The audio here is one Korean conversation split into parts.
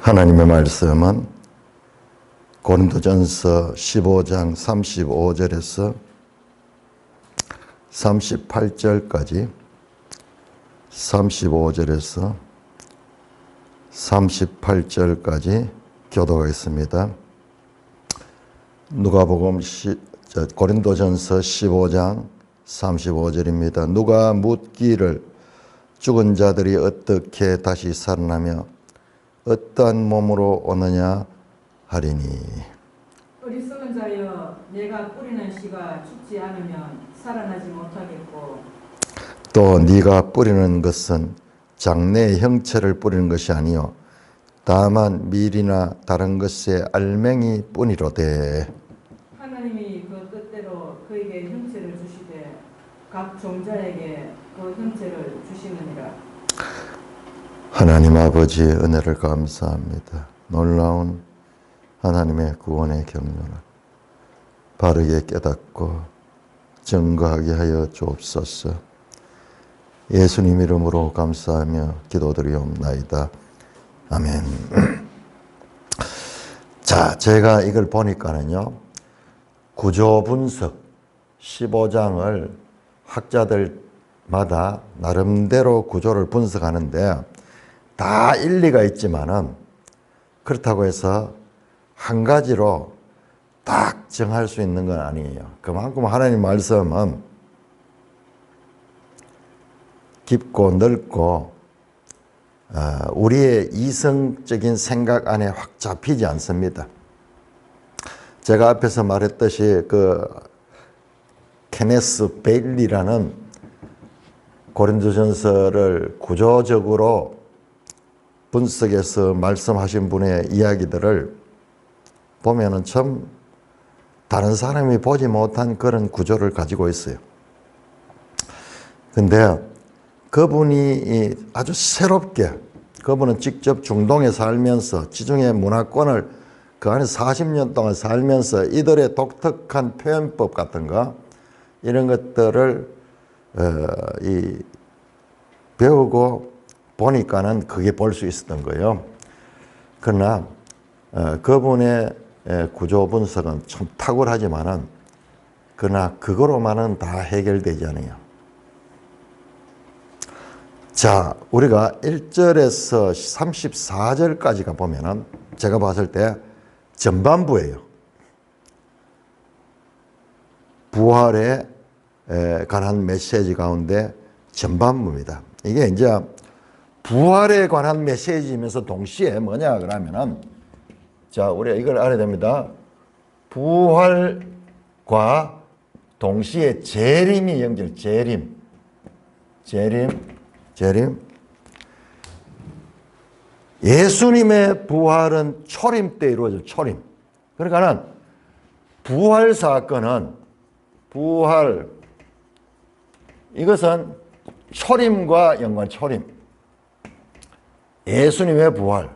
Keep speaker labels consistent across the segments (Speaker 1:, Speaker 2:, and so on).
Speaker 1: 하나님의 말씀은 고린도전서 15장 35절에서 38절까지 35절에서 38절까지 교도가 있습니다. 누가복음 고린도전서 15장 35절입니다. 누가 묻기를 죽은 자들이 어떻게 다시 살아나며 어떠한 몸으로 오느냐 하리니,
Speaker 2: 어리석은 자여, 내가 뿌리는 씨가 죽지 않으면 살아나지 못하겠고,
Speaker 1: 또 네가 뿌리는 것은 장래의 형체를 뿌리는 것이 아니요 다만 밀이나 다른 것의 알맹이 뿐이로되,
Speaker 2: 하나님이 그 뜻대로 그에게 형체를 주시되 각 종자에게 그 형체를 주시느니라.
Speaker 1: 하나님 아버지 은혜를 감사합니다. 놀라운 하나님의 구원의 경륜을 바르게 깨닫고 증거하게 하여 주옵소서. 예수님 이름으로 감사하며 기도드리옵나이다. 아멘. 자, 제가 이걸 보니까는요, 구조 분석 15장을 학자들마다 나름대로 구조를 분석하는데 다 일리가 있지만은 그렇다고 해서 한 가지로 딱 정할 수 있는 건 아니에요. 그만큼 하나님 말씀은 깊고 넓고 우리의 이성적인 생각 안에 확 잡히지 않습니다. 제가 앞에서 말했듯이 그 케네스 베일리라는 고린도전서를 구조적으로 분석해서 말씀하신 분의 이야기들을 보면은 참 다른 사람이 보지 못한 그런 구조를 가지고 있어요. 근데 그분이 아주 새롭게, 그분은 직접 중동에 살면서 지중해 문화권을 그 안에 40년 동안 살면서 이들의 독특한 표현법 같은 거 이런 것들을 배우고 보니까는 그게 볼 수 있었던 거예요. 그러나 그분의 구조 분석은 참 탁월하지만은 그러나 그거로만은 다 해결되지 않아요. 자, 우리가 1절에서 34절까지가 보면은 제가 봤을 때 전반부예요. 부활에 관한 메시지 가운데 전반부입니다. 이게 이제 부활에 관한 메시지이면서 동시에 뭐냐 그러면은, 자, 우리가 이걸 알아야 됩니다. 부활과 동시에 재림이 연결, 재림. 예수님의 부활은 초림 때 이루어져요. 초림. 그러니까는 부활 사건은 이것은 초림과 연관, 초림. 예수님의 부활.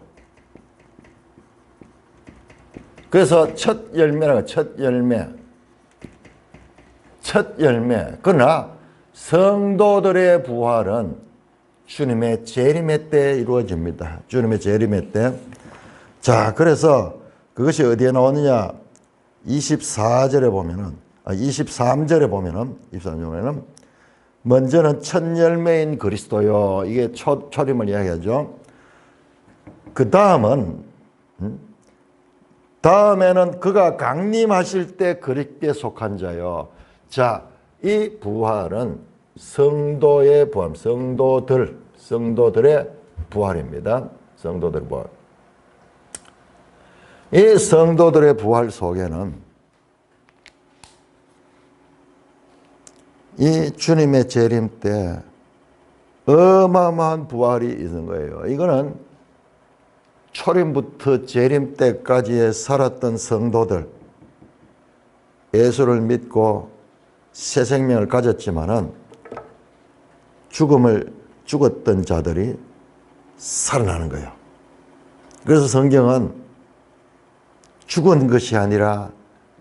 Speaker 1: 그래서 첫 열매라고, 첫 열매. 그러나 성도들의 부활은 주님의 재림의 때 이루어집니다. 주님의 재림의 때. 자, 그래서 그것이 어디에 나오느냐? 23절에 보면은 먼저는 첫 열매인 그리스도요. 이게 초림을 이야기하죠. 그 다음에는 그가 강림하실 때 그리스도에 속한 자요. 자, 이 부활은 성도의 부활, 성도들의 부활입니다. 성도들의 부활. 이 성도들의 부활 속에는 이 주님의 재림 때 어마어마한 부활이 있는 거예요. 이거는 초림부터 재림 때까지에 살았던 성도들, 예수를 믿고 새 생명을 가졌지만은 죽었던 자들이 살아나는 거예요. 그래서 성경은 죽은 것이 아니라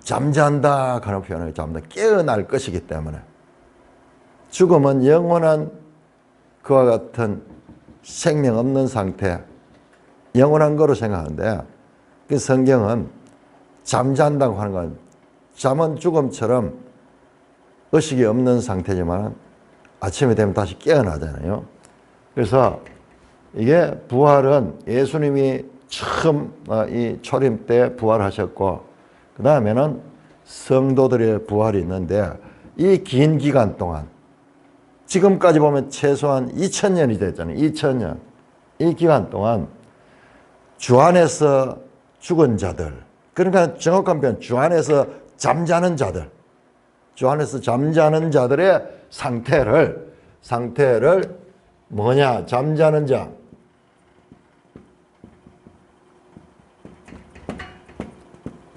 Speaker 1: 잠잔다 하는 표현을 잠잔다, 깨어날 것이기 때문에 죽음은 영원한 그와 같은 생명 없는 상태, 영원한 거로 생각하는데, 그 성경은 잠잔다고 하는 건 잠은 죽음처럼 의식이 없는 상태지만 아침이 되면 다시 깨어나잖아요. 그래서 이게 부활은 예수님이 처음 이 초림 때 부활하셨고, 그 다음에는 성도들의 부활이 있는데, 이 긴 기간 동안 지금까지 보면 최소한 2000년이 됐잖아요. 2000년. 이 기간 동안 주 안에서 죽은 자들, 그러니까 정확한 표현, 주 안에서 잠자는 자들, 주 안에서 잠자는 자들의 상태를 뭐냐? 잠자는 자,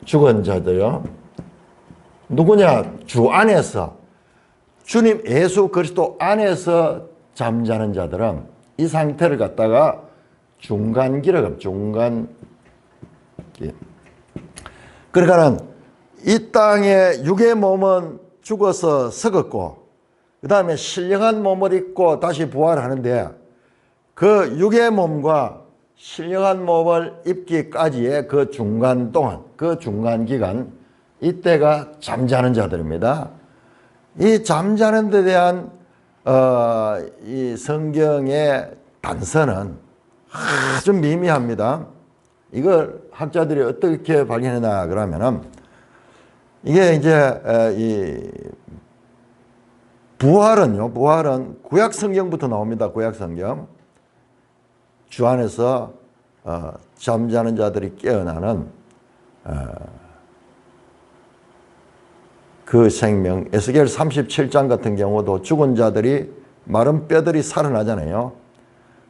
Speaker 1: 죽은 자들요. 누구냐? 주 안에서, 주님 예수 그리스도 안에서 잠자는 자들은 이 상태를 갖다가 중간기라고, 중간기. 그러니까는 이 땅에 육의 몸은 죽어서 썩었고, 그 다음에 신령한 몸을 입고 다시 부활하는데, 그 육의 몸과 신령한 몸을 입기까지의 그 중간 동안, 그 중간 기간, 이때가 잠자는 자들입니다. 이 잠자는 데 대한 이 성경의 단서는 아주 미미합니다. 이걸 학자들이 어떻게 발견했나 그러면은, 이게 이제 이 부활은 구약 성경부터 나옵니다. 구약 성경. 주 안에서 잠자는 자들이 깨어나는 그 생명. 에스겔 37장 같은 경우도 죽은 자들이, 마른 뼈들이 살아나잖아요.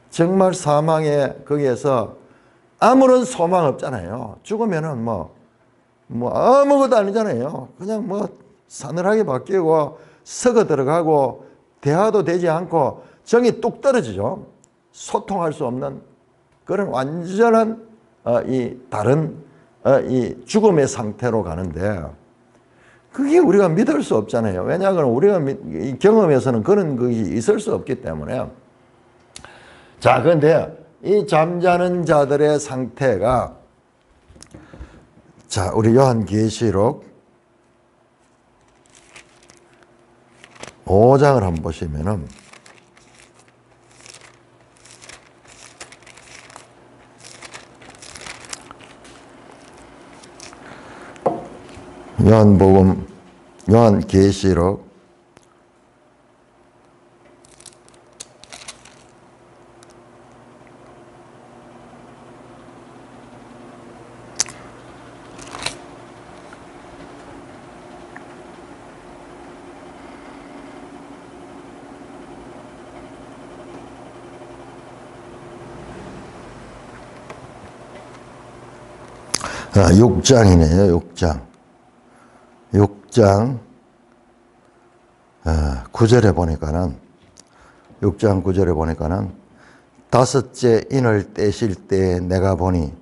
Speaker 1: 정말 사망에 거기에서 아무런 소망 없잖아요. 죽으면은 뭐 아무것도 아니잖아요. 그냥 뭐 사늘하게 바뀌고 썩어 들어가고 대화도 되지 않고 정이 뚝 떨어지죠. 소통할 수 없는 그런 완전한 이 다른 이 죽음의 상태로 가는데, 그게 우리가 믿을 수 없잖아요. 왜냐하면 우리가 경험에서는 그런 것이 있을 수 없기 때문에. 자, 그런데 이 잠자는 자들의 상태가, 자, 우리 요한계시록 5장을 한번 보시면은, 요한계시록 6장이네요. 6장 9절에 보니까는, 6장 9절에 보니까는, 다섯째 인을 떼실 때 내가 보니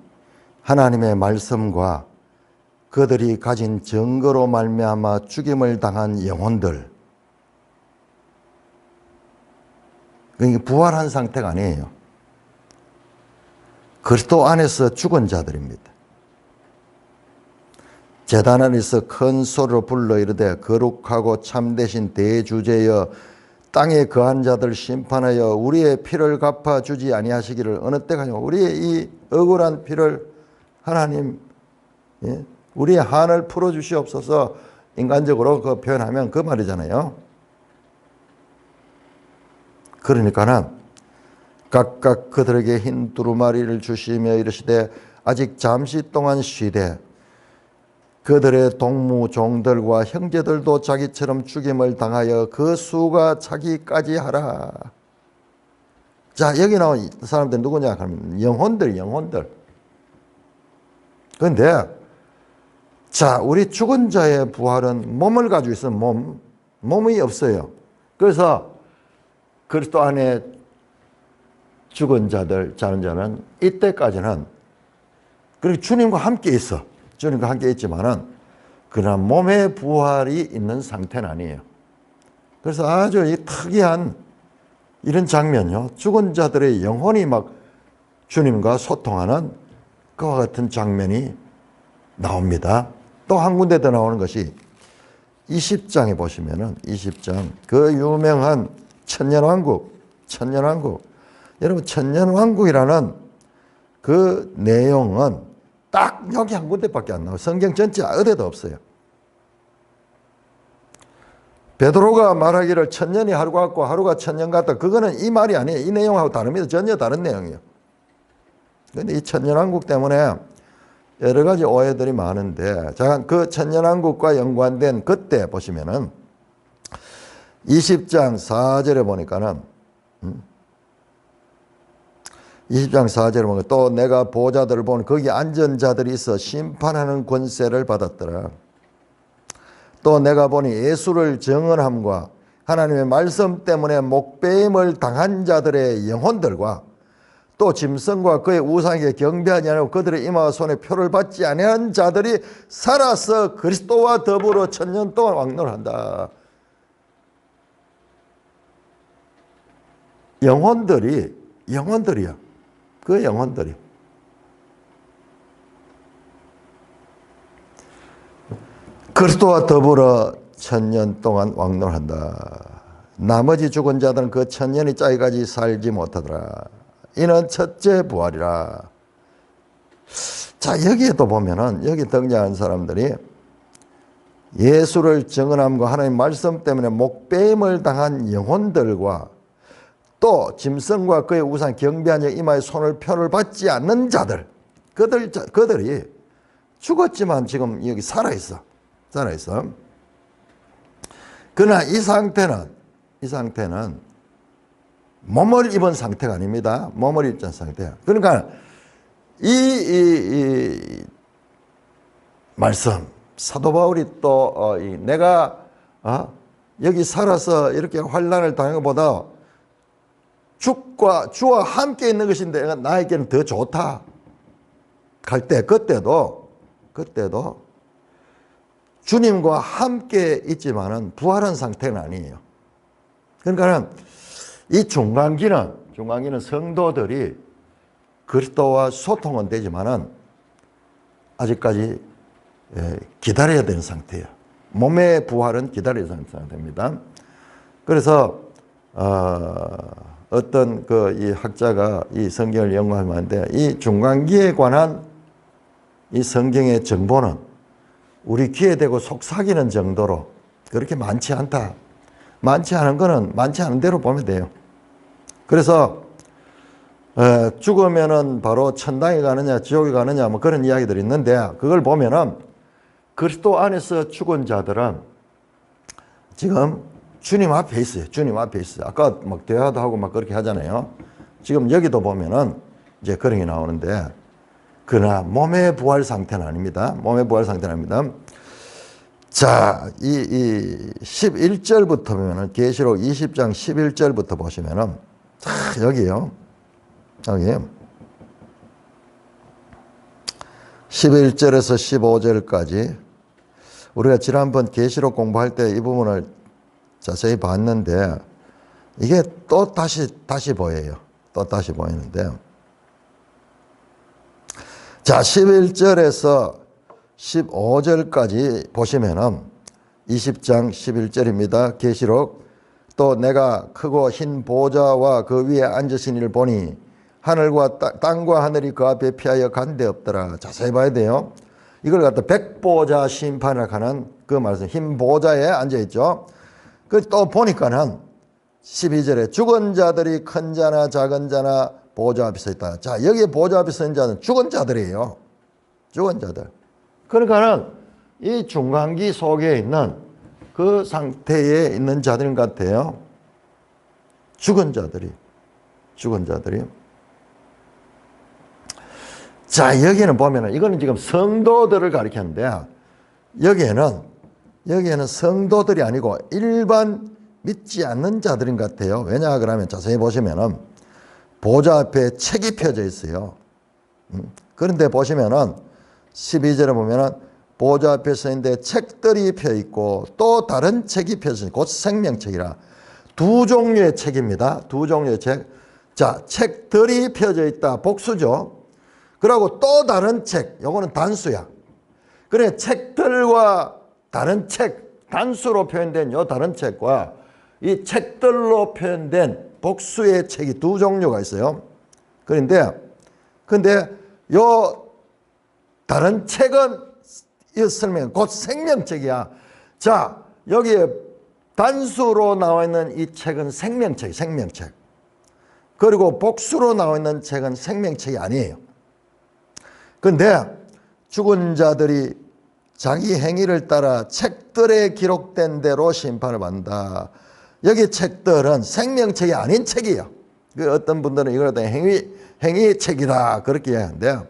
Speaker 1: 하나님의 말씀과 그들이 가진 증거로 말미암아 죽임을 당한 영혼들, 그러니까 부활한 상태가 아니에요. 그리스도 안에서 죽은 자들입니다. 제단 안에서 큰 소리로 불러 이르되 거룩하고 참되신 대주제여 땅에 거한 자들 심판하여 우리의 피를 갚아주지 아니하시기를 어느 때가요. 우리의 이 억울한 피를 하나님, 우리의 한을 풀어주시옵소서. 인간적으로 그 표현하면 그 말이잖아요. 그러니까는 각각 그들에게 흰 두루마리를 주시며 이르시되 아직 잠시 동안 쉬되 그들의 동무 종들과 형제들도 자기처럼 죽임을 당하여 그 수가 차기까지 하라. 자, 여기 나온 사람들 누구냐 하면 영혼들. 그런데 자, 우리 죽은 자의 부활은 몸을 가지고 있으면 몸이 없어요. 그래서 그리스도 안에 죽은 자들, 자는 자는 이때까지는 그렇게 주님과 함께 있어. 주님과 함께 있지만은 그러나 몸의 부활이 있는 상태는 아니에요. 그래서 아주 이 특이한 이런 장면이요. 죽은 자들의 영혼이 막 주님과 소통하는 그와 같은 장면이 나옵니다. 또 한 군데 더 나오는 것이 20장에 보시면은 20장 그 유명한 천년왕국 여러분 천년왕국이라는 그 내용은 딱 여기 한 군데밖에 안 나와요. 성경 전체 어디도 없어요. 베드로가 말하기를 천년이 하루 같고 하루가 천년 같다. 그거는 이 말이 아니에요. 이 내용하고 다릅니다. 전혀 다른 내용이에요. 그런데 이 천년왕국 때문에 여러 가지 오해들이 많은데, 자, 그 천년왕국과 연관된 그때 보시면은 20장 4절에 보니까는 20장 4절에 보면 또 내가 보좌들을 보니 거기 앉은 자들이 있어 심판하는 권세를 받았더라. 또 내가 보니 예수를 증언함과 하나님의 말씀 때문에 목배임을 당한 자들의 영혼들과 또 짐승과 그의 우상에게 경배하지 아니하고 그들의 이마와 손에 표를 받지 아니한 자들이 살아서 그리스도와 더불어 천년 동안 왕노한다. 영혼들이야. 그 영혼들이. 그리스도와 더불어 천년 동안 왕노한다. 나머지 죽은 자들은 그 천년이 짜기까지 살지 못하더라. 이는 첫째 부활이라. 자, 여기에도 보면은 여기 등장한 사람들이 예수를 증언함과 하나님 말씀 때문에 목배임을 당한 영혼들과 또 짐승과 그의 우상 경배하며 이마에 손을 표를 받지 않는 자들, 그들이 죽었지만 지금 여기 살아있어. 그러나 이 상태는 몸을 입은 상태가 아닙니다. 몸을 입은 상태야. 그러니까 이 말씀 사도 바울이 또 내가 여기 살아서 이렇게 환난을 당한 것보다 주와 함께 있는 것인데 나에게는 더 좋다 갈 때 그때도 주님과 함께 있지만은 부활한 상태는 아니에요. 그러니까 이 중간기는 성도들이 그리스도와 소통은 되지만은 아직까지 기다려야 되는 상태예요. 몸의 부활은 기다려야 되는 상태입니다. 그래서 어떤 이 학자가 이 성경을 연구하는데 이 중간기에 관한 이 성경의 정보는 우리 귀에 대고 속삭이는 정도로 그렇게 많지 않다. 많지 않은 거는 많지 않은 대로 보면 돼요. 그래서 죽으면은 바로 천당에 가느냐 지옥에 가느냐 뭐 그런 이야기들이 있는데 그걸 보면은 그리스도 안에서 죽은 자들은 지금 주님 앞에 있어요. 아까 막 대화도 하고 막 그렇게 하잖아요. 지금 여기도 보면은 이제 그런 게 나오는데 그러나 몸의 부활 상태는 아닙니다. 자, 이 11절부터 보면은 계시록 20장 11절부터 보시면은 여기요. 11절에서 15절까지 우리가 지난번 계시록 공부할 때 이 부분을 자세히 봤는데 이게 또 다시 보여요. 또 다시 보이는데 자, 11절에서 15절까지 보시면은 20장 11절입니다. 계시록 또 내가 크고 흰 보좌와 그 위에 앉으신 이를 보니 하늘과 땅과 하늘이 그 앞에 피하여 간데 없더라. 자세히 봐야 돼요. 이걸 갖다 백보자 심판을 하는 그 말씀, 흰 보좌에 앉아있죠. 그 또 보니까는 12절에 죽은 자들이 큰 자나 작은 자나 보좌 앞에 서 있다. 자, 여기에 보좌 앞에 서 있는 자는 죽은 자들이에요. 죽은 자들. 그러니까는 이 중간기 속에 있는 그 상태에 있는 자들 같아요. 죽은 자들이. 자, 여기는 보면은 이거는 지금 성도들을 가리켰는데 여기에는 성도들이 아니고 일반 믿지 않는 자들인 것 같아요. 왜냐 그러면 자세히 보시면은 보좌 앞에 책이 펴져 있어요. 그런데 보시면은 12절에 보면은 보좌 앞에 서 있는데 책들이 펴 있고 또 다른 책이 펴져 있고 곧 생명책이라 두 종류의 책입니다. 두 종류의 책. 자, 책들이 펴져 있다. 복수죠. 그리고 또 다른 책. 요거는 단수야. 그래, 책들과 다른 책, 단수로 표현된 요 다른 책과 이 책들로 표현된 복수의 책이 두 종류가 있어요. 근데 요 다른 책은 이 설명, 곧 생명책이야. 자, 여기에 단수로 나와 있는 이 책은 생명책, 생명책. 그리고 복수로 나와 있는 책은 생명책이 아니에요. 근데 죽은 자들이 자기 행위를 따라 책들에 기록된 대로 심판을 받는다. 여기 책들은 생명책이 아닌 책이에요. 그 어떤 분들은 이걸 행위 책이다 그렇게 이야기하는데,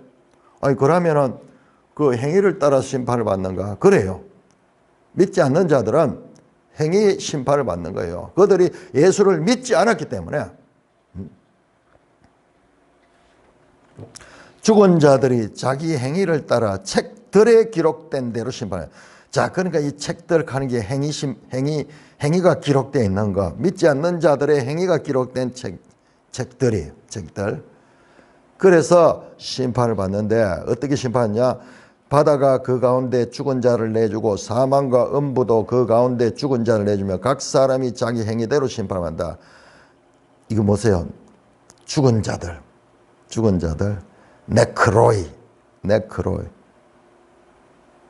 Speaker 1: 아니 그러면은 그 행위를 따라 심판을 받는가? 그래요. 믿지 않는 자들은 행위 심판을 받는 거예요. 그들이 예수를 믿지 않았기 때문에. 죽은 자들이 자기 행위를 따라 책들에 기록된 대로 심판해. 자, 그러니까 이 책들 하는 게 행위가 기록되어 있는 거. 믿지 않는 자들의 행위가 기록된 책들이에요. 책들. 그래서 심판을 받는데 어떻게 심판하냐? 바다가 그 가운데 죽은 자를 내주고 사망과 음부도 그 가운데 죽은 자를 내주며 각 사람이 자기 행위대로 심판한다. 이거 보세요. 죽은 자들. 네크로이.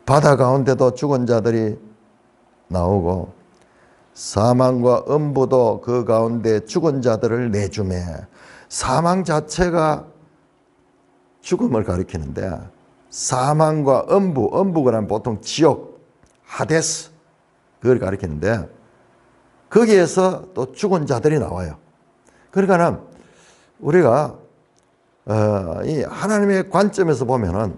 Speaker 1: 바다 가운데도 죽은 자들이 나오고 사망과 음부도 그 가운데 죽은 자들을 내주매. 사망 자체가 죽음을 가리키는데 사망과 음부가 보통 지옥, 하데스 그걸 가리키는데 거기에서 또 죽은 자들이 나와요. 그러니까 우리가 이 하나님의 관점에서 보면은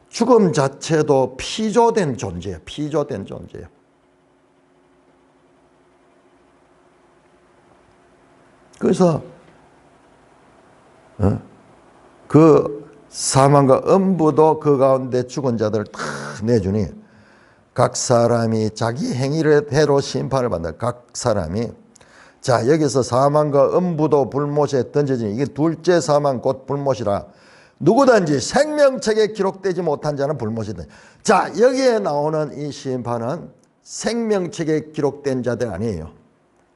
Speaker 1: 죽음 자체도 피조된 존재예요. 피조된 존재예요. 그래서 그 사망과 음부도 그 가운데 죽은 자들을 다 내주니 각 사람이 자기 행위대로 심판을 받는다. 각 사람이. 자, 여기서 사망과 음부도 불못에 던져지니 이게 둘째 사망 곧 불못이라. 누구든지 생명책에 기록되지 못한 자는 불못이다. 자, 여기에 나오는 이 심판은 생명책에 기록된 자들 아니에요.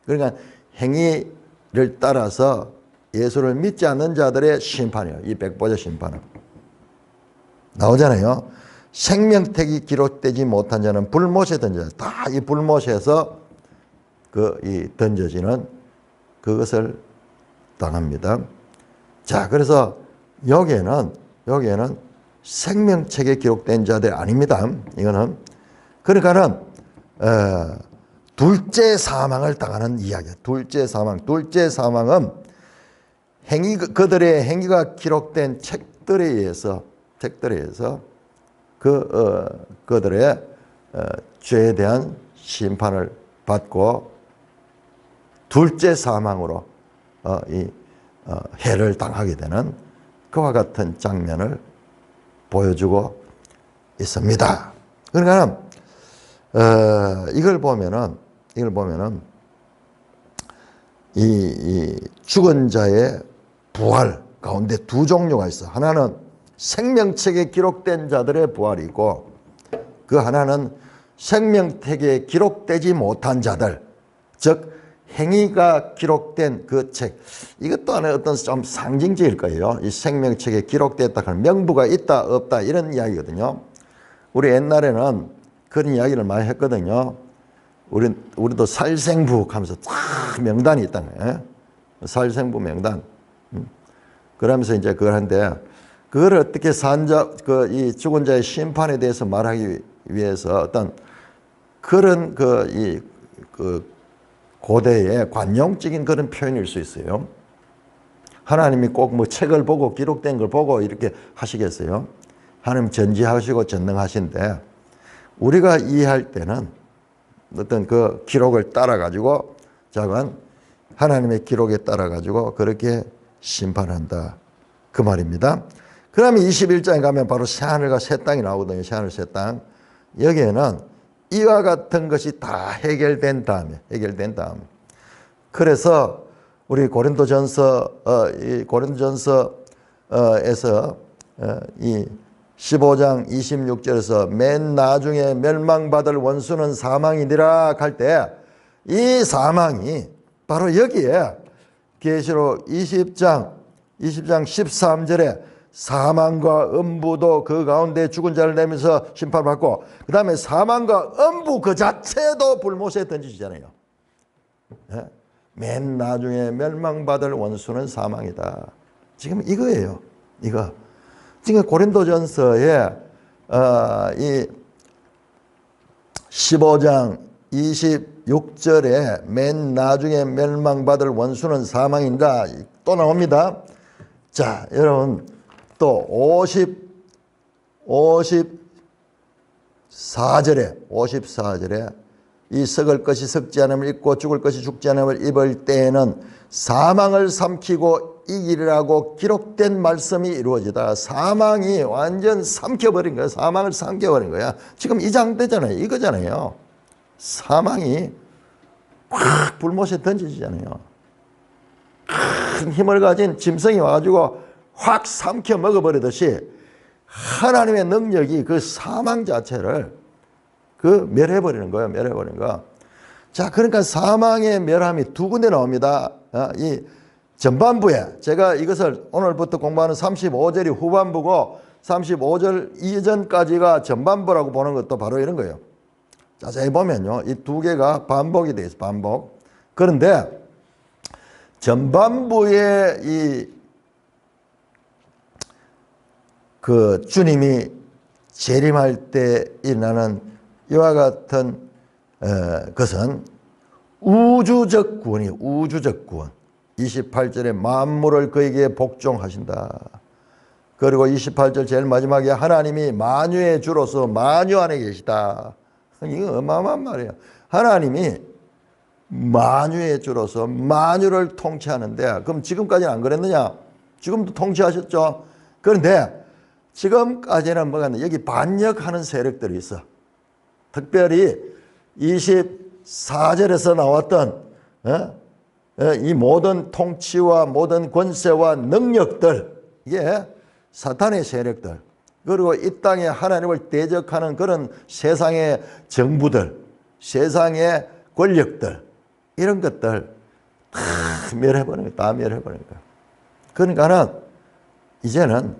Speaker 1: 그러니까 행위를 따라서 예수를 믿지 않는 자들의 심판이에요. 이 백보자 심판은. 나오잖아요. 생명책이 기록되지 못한 자는 불못에 던져요. 다 이 불못에서 이 던져지는 그것을 당합니다. 자, 그래서 여기에는 생명책에 기록된 자들 아닙니다. 이거는. 그러니까는, 둘째 사망을 당하는 이야기예요. 둘째 사망은 그들의 행위가 기록된 책들에 의해서 그들의 죄에 대한 심판을 받고 둘째 사망으로 해를 당하게 되는 그와 같은 장면을 보여주고 있습니다. 그러니까 이걸 보면은 이 죽은 자의 부활 가운데 두 종류가 있어. 하나는 생명책에 기록된 자들의 부활이고 그 하나는 생명책에 기록되지 못한 자들, 즉 행위가 기록된 그 책. 이것도 하나의 어떤 좀 상징적일 거예요. 이 생명책에 기록됐다 하는 명부가 있다 없다 이런 이야기거든요. 우리 옛날에는 그런 이야기를 많이 했거든요. 우리도 살생부 하면서 다 명단이 있다는 거예요. 살생부 명단. 그러면서 이제 그걸 하는데 그걸 어떻게 이 죽은 자의 심판에 대해서 말하기 위해서 어떤 그런 고대의 관용적인 그런 표현일 수 있어요. 하나님이 꼭 뭐 책을 보고 기록된 걸 보고 이렇게 하시겠어요? 하나님 전지하시고 전능하신데 우리가 이해할 때는 어떤 그 기록을 따라 가지고 작은 하나님의 기록에 따라 가지고 그렇게 심판한다 그 말입니다. 그러면 21장에 가면 바로 새하늘과 새 땅이 나오거든요. 새하늘 새 땅. 여기에는 이와 같은 것이 다 해결된 다음에 그래서 우리 고린도전서에서 이 15장 26절에서 맨 나중에 멸망받을 원수는 사망이니라 할 때 이 사망이 바로 여기에 계시록 20장 13절에 사망과 음부도 그 가운데 죽은 자를 내면서 심판받고 그 다음에 사망과 음부 그 자체도 불못에 던지시잖아요. 맨 나중에 멸망받을 원수는 사망이다. 지금 이거예요. 이거. 지금 고린도전서에 이 15장 26절에 맨 나중에 멸망받을 원수는 사망인가 또 나옵니다. 자, 여러분 또 54절에 이 썩을 것이 썩지 않음을 입고 죽을 것이 죽지 않음을 입을 때에는 사망을 삼키고 이기리라고 기록된 말씀이 이루어지다. 사망이 완전 삼켜버린 거야. 사망을 삼켜버린 거야. 지금 이 장대잖아요. 이거잖아요. 사망이 확 불못에 던지잖아요. 큰 힘을 가진 짐승이 와가지고 확 삼켜 먹어버리듯이 하나님의 능력이 그 사망 자체를 멸해버리는 거예요. 멸해버리는 거. 자, 그러니까 사망의 멸함이 두 군데 나옵니다. 이 전반부에 제가 이것을 오늘부터 공부하는 35절이 후반부고 35절 이전까지가 전반부라고 보는 것도 바로 이런 거예요. 자세히 보면요. 이 두 개가 반복이 되어 있어요. 반복. 그런데 전반부에 주님이 재림할 때 일어나는 이와 같은 것은 우주적 구원이에요. 우주적 구원. 28절에 만물을 그에게 복종하신다. 그리고 28절 제일 마지막에 하나님이 만유의 주로서 만유 안에 계시다. 이거 어마어마한 말이에요. 하나님이 만유의 주로서 만유를 통치하는데 그럼 지금까지는 안 그랬느냐? 지금도 통치하셨죠. 그런데 지금까지는 뭐가 있냐? 여기 반역하는 세력들이 있어. 특별히 24절에서 나왔던 이 모든 통치와 모든 권세와 능력들, 이게 사탄의 세력들, 그리고 이 땅에 하나님을 대적하는 그런 세상의 정부들, 세상의 권력들, 이런 것들 다 멸해버리는 거야. 다 멸해버리는 거야. 그러니까는 이제는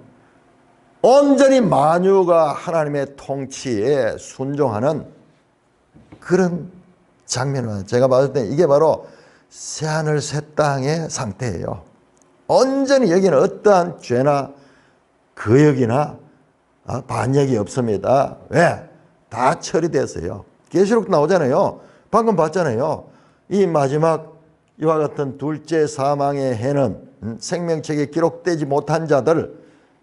Speaker 1: 온전히 만유가 하나님의 통치에 순종하는 그런 장면을 제가 봤을 때 이게 바로 새하늘 새 땅의 상태예요. 온전히 여기는 어떠한 죄나 거역이나 반역이 없습니다. 왜? 다 처리됐어요. 계시록 나오잖아요. 방금 봤잖아요. 이 마지막 이와 같은 둘째 사망의 해는 생명책에 기록되지 못한 자들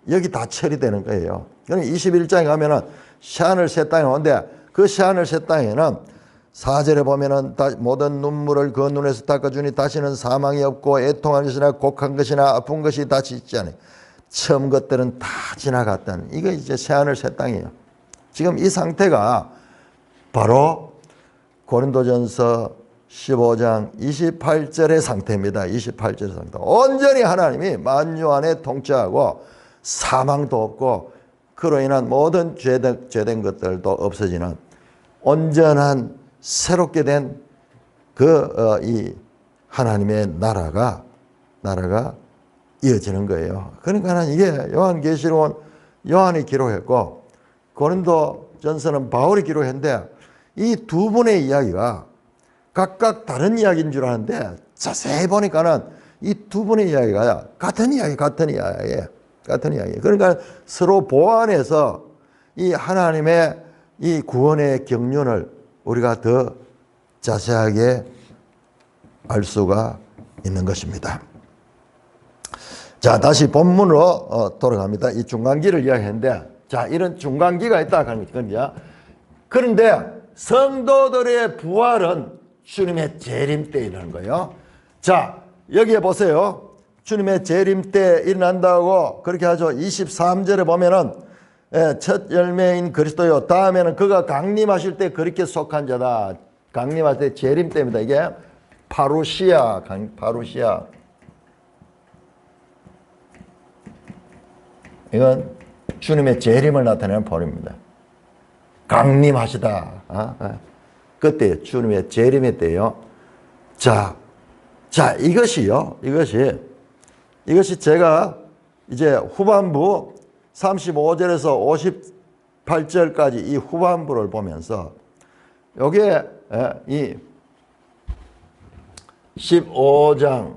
Speaker 1: 여기 다 처리되는 거예요. 그러니까 21장에 가면은 새하늘 새 땅이 오는데 그 새하늘 새 땅에는 4절에 보면은 모든 눈물을 그 눈에서 닦아주니 다시는 사망이 없고 애통한 것이나 곡한 것이나 아픈 것이 다시 있지 않아요. 처음 것들은 다 지나갔다는 이거 이제 새하늘 새 땅이에요. 지금 이 상태가 바로 고린도전서 15장 28절의 상태입니다. 28절의 상태. 온전히 하나님이 만유 안에 통치하고 사망도 없고 그로 인한 모든 죄된 것들도 없어지는 온전한 새롭게 된 이 하나님의 나라가 이어지는 거예요. 그러니까 이게 요한계시록은 요한이 기록했고 고린도전서는 바울이 기록했는데 이 두 분의 이야기가 각각 다른 이야기인 줄 아는데 자세히 보니까는 이 두 분의 이야기가 같은 이야기. 그러니까 서로 보완해서 이 하나님의 이 구원의 경륜을 우리가 더 자세하게 알 수가 있는 것입니다. 자, 다시 본문으로 돌아갑니다. 이 중간기를 이야기했는데, 자, 이런 중간기가 있다 하는 겁니다. 그런데 성도들의 부활은 주님의 재림 때 일어나는 거예요. 자, 여기에 보세요. 주님의 재림 때 일어난다고 그렇게 하죠. 23절에 보면은 첫 열매인 그리스도요. 다음에는 그가 강림하실 때 그렇게 속한 자다. 강림할 때 재림 때입니다. 이게 파루시아, 파루시아. 이건 주님의 재림을 나타내는 본입니다. 강림하시다. 그때 주님의 재림의 때요. 자, 이것이 제가 이제 후반부 35절에서 58절까지 이 후반부를 보면서 여기에 이 15장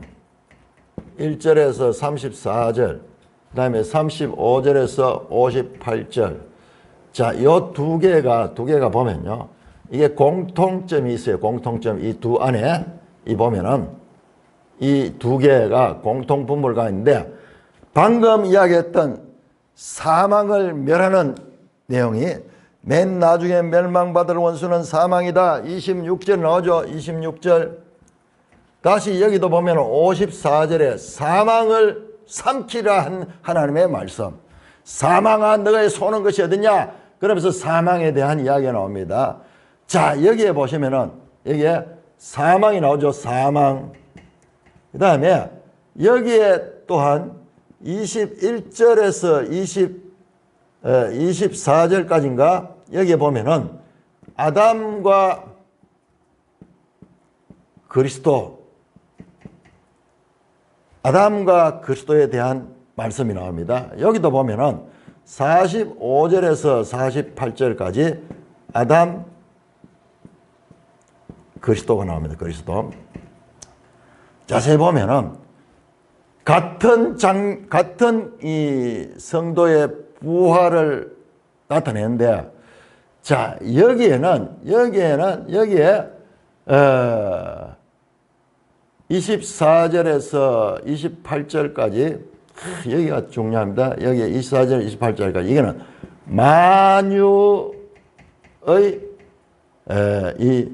Speaker 1: 1절에서 34절, 그 다음에 35절에서 58절. 자, 요 두 개가 보면요. 이게 공통점이 있어요. 공통점. 이 두 안에, 이 보면은 이 두 개가 공통분모가 있는데, 방금 이야기했던 사망을 멸하는 내용이 맨 나중에 멸망받을 원수는 사망이다. 26절 나오죠. 26절. 다시 여기도 보면 54절에 사망을 삼키라 한 하나님의 말씀. 사망아 너의 손은 것이 어디냐? 그러면서 사망에 대한 이야기가 나옵니다. 자, 여기에 보시면은 여기에 사망이 나오죠. 사망. 그 다음에 여기에 또한 21절에서 24절까지인가 여기에 보면은 아담과 그리스도에 대한 말씀이 나옵니다. 여기도 보면은 45절에서 48절까지 아담, 그리스도가 나옵니다. 그리스도. 자세히 보면은 같은 이 성도의 부활을 나타내는데, 자, 여기에 24절에서 28절까지 여기가 중요합니다. 여기에 24절, 28절까지 이거는 만유의 이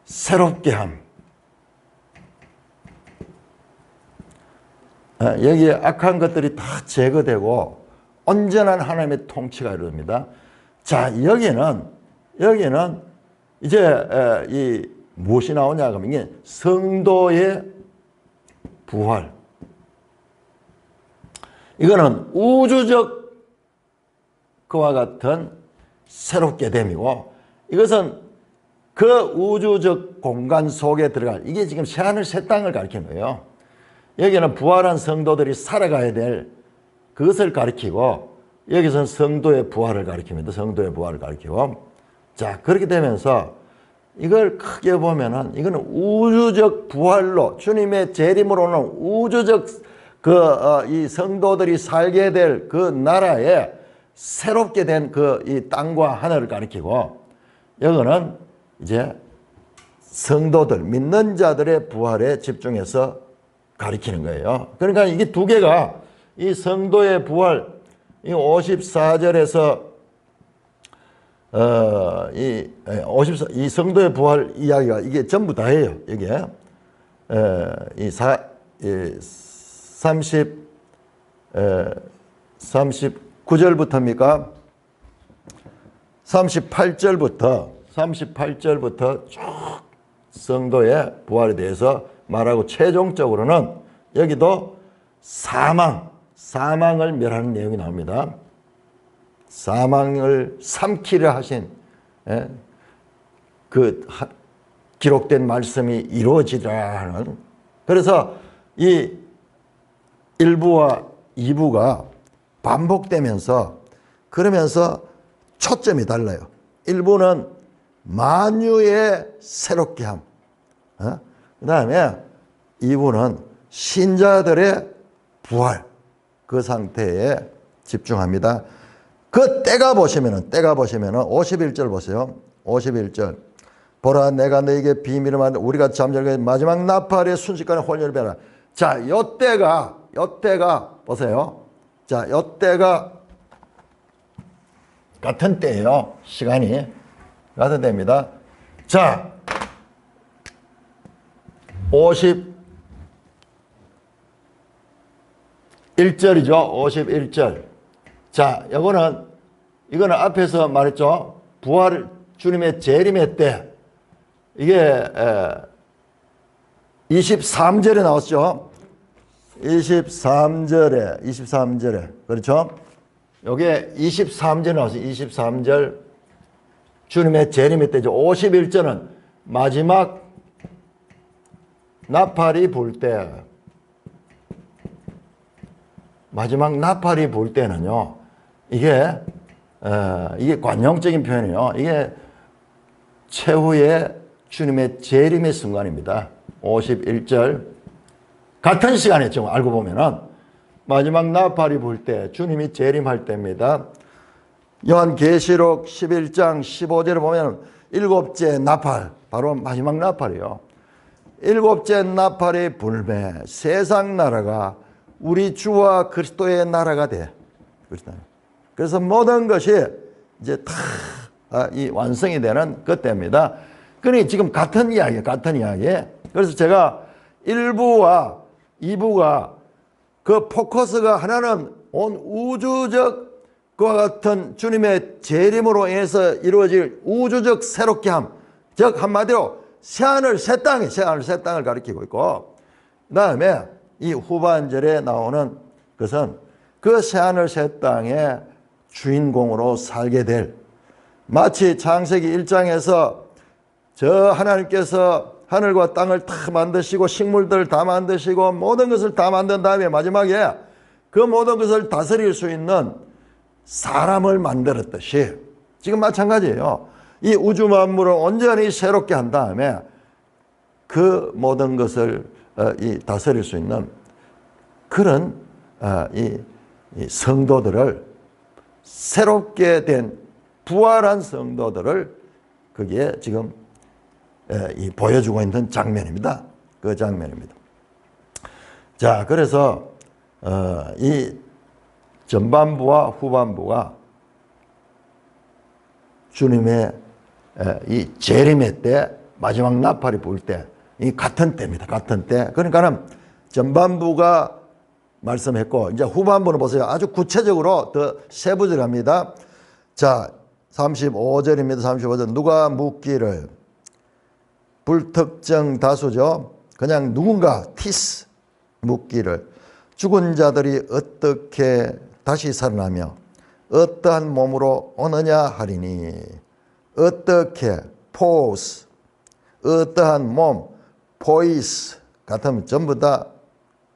Speaker 1: 새롭게 함. 여기에 악한 것들이 다 제거되고 온전한 하나님의 통치가 이루어집니다. 자, 여기는 이제 이 무엇이 나오냐 하면 이게 성도의 부활. 이거는 우주적 그와 같은 새롭게 됨이고, 이것은 그 우주적 공간 속에 들어갈, 이게 지금 새하늘 새 땅을 가리키는 거예요. 여기는 부활한 성도들이 살아가야 될 그것을 가리키고, 여기서는 성도의 부활을 가리킵니다. 성도의 부활을 가리키고. 자, 그렇게 되면서 이걸 크게 보면은 이거는 우주적 부활로, 주님의 재림으로는 우주적 이 성도들이 살게 될 그 나라에 새롭게 된 그 이 땅과 하늘을 가리키고, 여기는 이제 성도들, 믿는 자들의 부활에 집중해서 가리키는 거예요. 그러니까 이게 두 개가, 이 성도의 부활, 이 54절에서 이 성도의 부활 이야기가 이게 전부 다예요. 이게 이 39절부터입니까? 38절부터 쭉 성도의 부활에 대해서 말하고, 최종적으로는 여기도 사망을 멸하는 내용이 나옵니다. 사망을 삼키려 하신 그 기록된 말씀이 이루어지라 하는. 그래서 이 1부와 2부가 반복되면서, 그러면서 초점이 달라요. 1부는 만유의 새롭게 함. 그 다음에 2부는 신자들의 부활, 그 상태에 집중합니다. 그 때가 보시면은 51절 보세요. 51절. 보라, 내가 너에게 비밀을 말한다. 우리가 잠자게 마지막 나팔의 순식간에 혼혈을 배라. 자, 요 때가 보세요. 자, 요 때가 같은 때예요. 시간이 같은 때입니다. 자, 51절이죠. 51절. 자, 이거는 앞에서 말했죠. 부활, 주님의 재림의 때, 이게 23절에 나왔죠. 23절에 그렇죠? 요게 23절에 나왔어요. 23절 주님의 재림의 때죠. 51절은 마지막 나팔이 불 때, 마지막 나팔이 불 때는요, 이게 관용적인 표현이에요. 이게 최후의 주님의 재림의 순간입니다. 51절 같은 시간에 지금 알고 보면은 마지막 나팔이 불 때, 주님이 재림할 때입니다. 요한계시록 11장 15절에 보면 일곱째 나팔, 바로 마지막 나팔이요. 일곱째 나팔이 불매 세상 나라가 우리 주와 그리스도의 나라가 돼. 그래서 모든 것이 이제 다 이 완성이 되는 그때입니다. 그러니 지금 같은 이야기. 그래서 제가 1부와 2부가 그 포커스가 하나는 온 우주적 그와 같은 주님의 재림으로 인해서 이루어질 우주적 새롭게 함, 즉 한마디로 새하늘 새 땅을 가리키고 있고, 그 다음에 이 후반절에 나오는 것은 그 새하늘 새 땅의 주인공으로 살게 될, 마치 창세기 1장에서 저 하나님께서 하늘과 땅을 다 만드시고 식물들을 다 만드시고 모든 것을 다 만든 다음에 마지막에 그 모든 것을 다스릴 수 있는 사람을 만들었듯이 지금 마찬가지예요. 이 우주 만물을 온전히 새롭게 한 다음에 그 모든 것을 다스릴 수 있는 그런 이 성도들을, 새롭게 된 부활한 성도들을 거기에 지금 보여주고 있는 장면입니다. 그 장면입니다. 자, 그래서 이 전반부와 후반부가 주님의 이 재림의 때, 마지막 나팔이 불 때, 이 같은 때입니다. 같은 때. 그러니까는 전반부가 말씀했고, 이제 후반부는 보세요. 아주 구체적으로 더 세부적합니다. 자, 35절입니다. 35절. 누가 묻기를, 불특정 다수죠. 그냥 누군가 티스 묻기를, 죽은 자들이 어떻게 다시 살아나며 어떠한 몸으로 오느냐 하리니, 어떻게, 포스, 어떠한 몸, 포이스 같으면 전부 다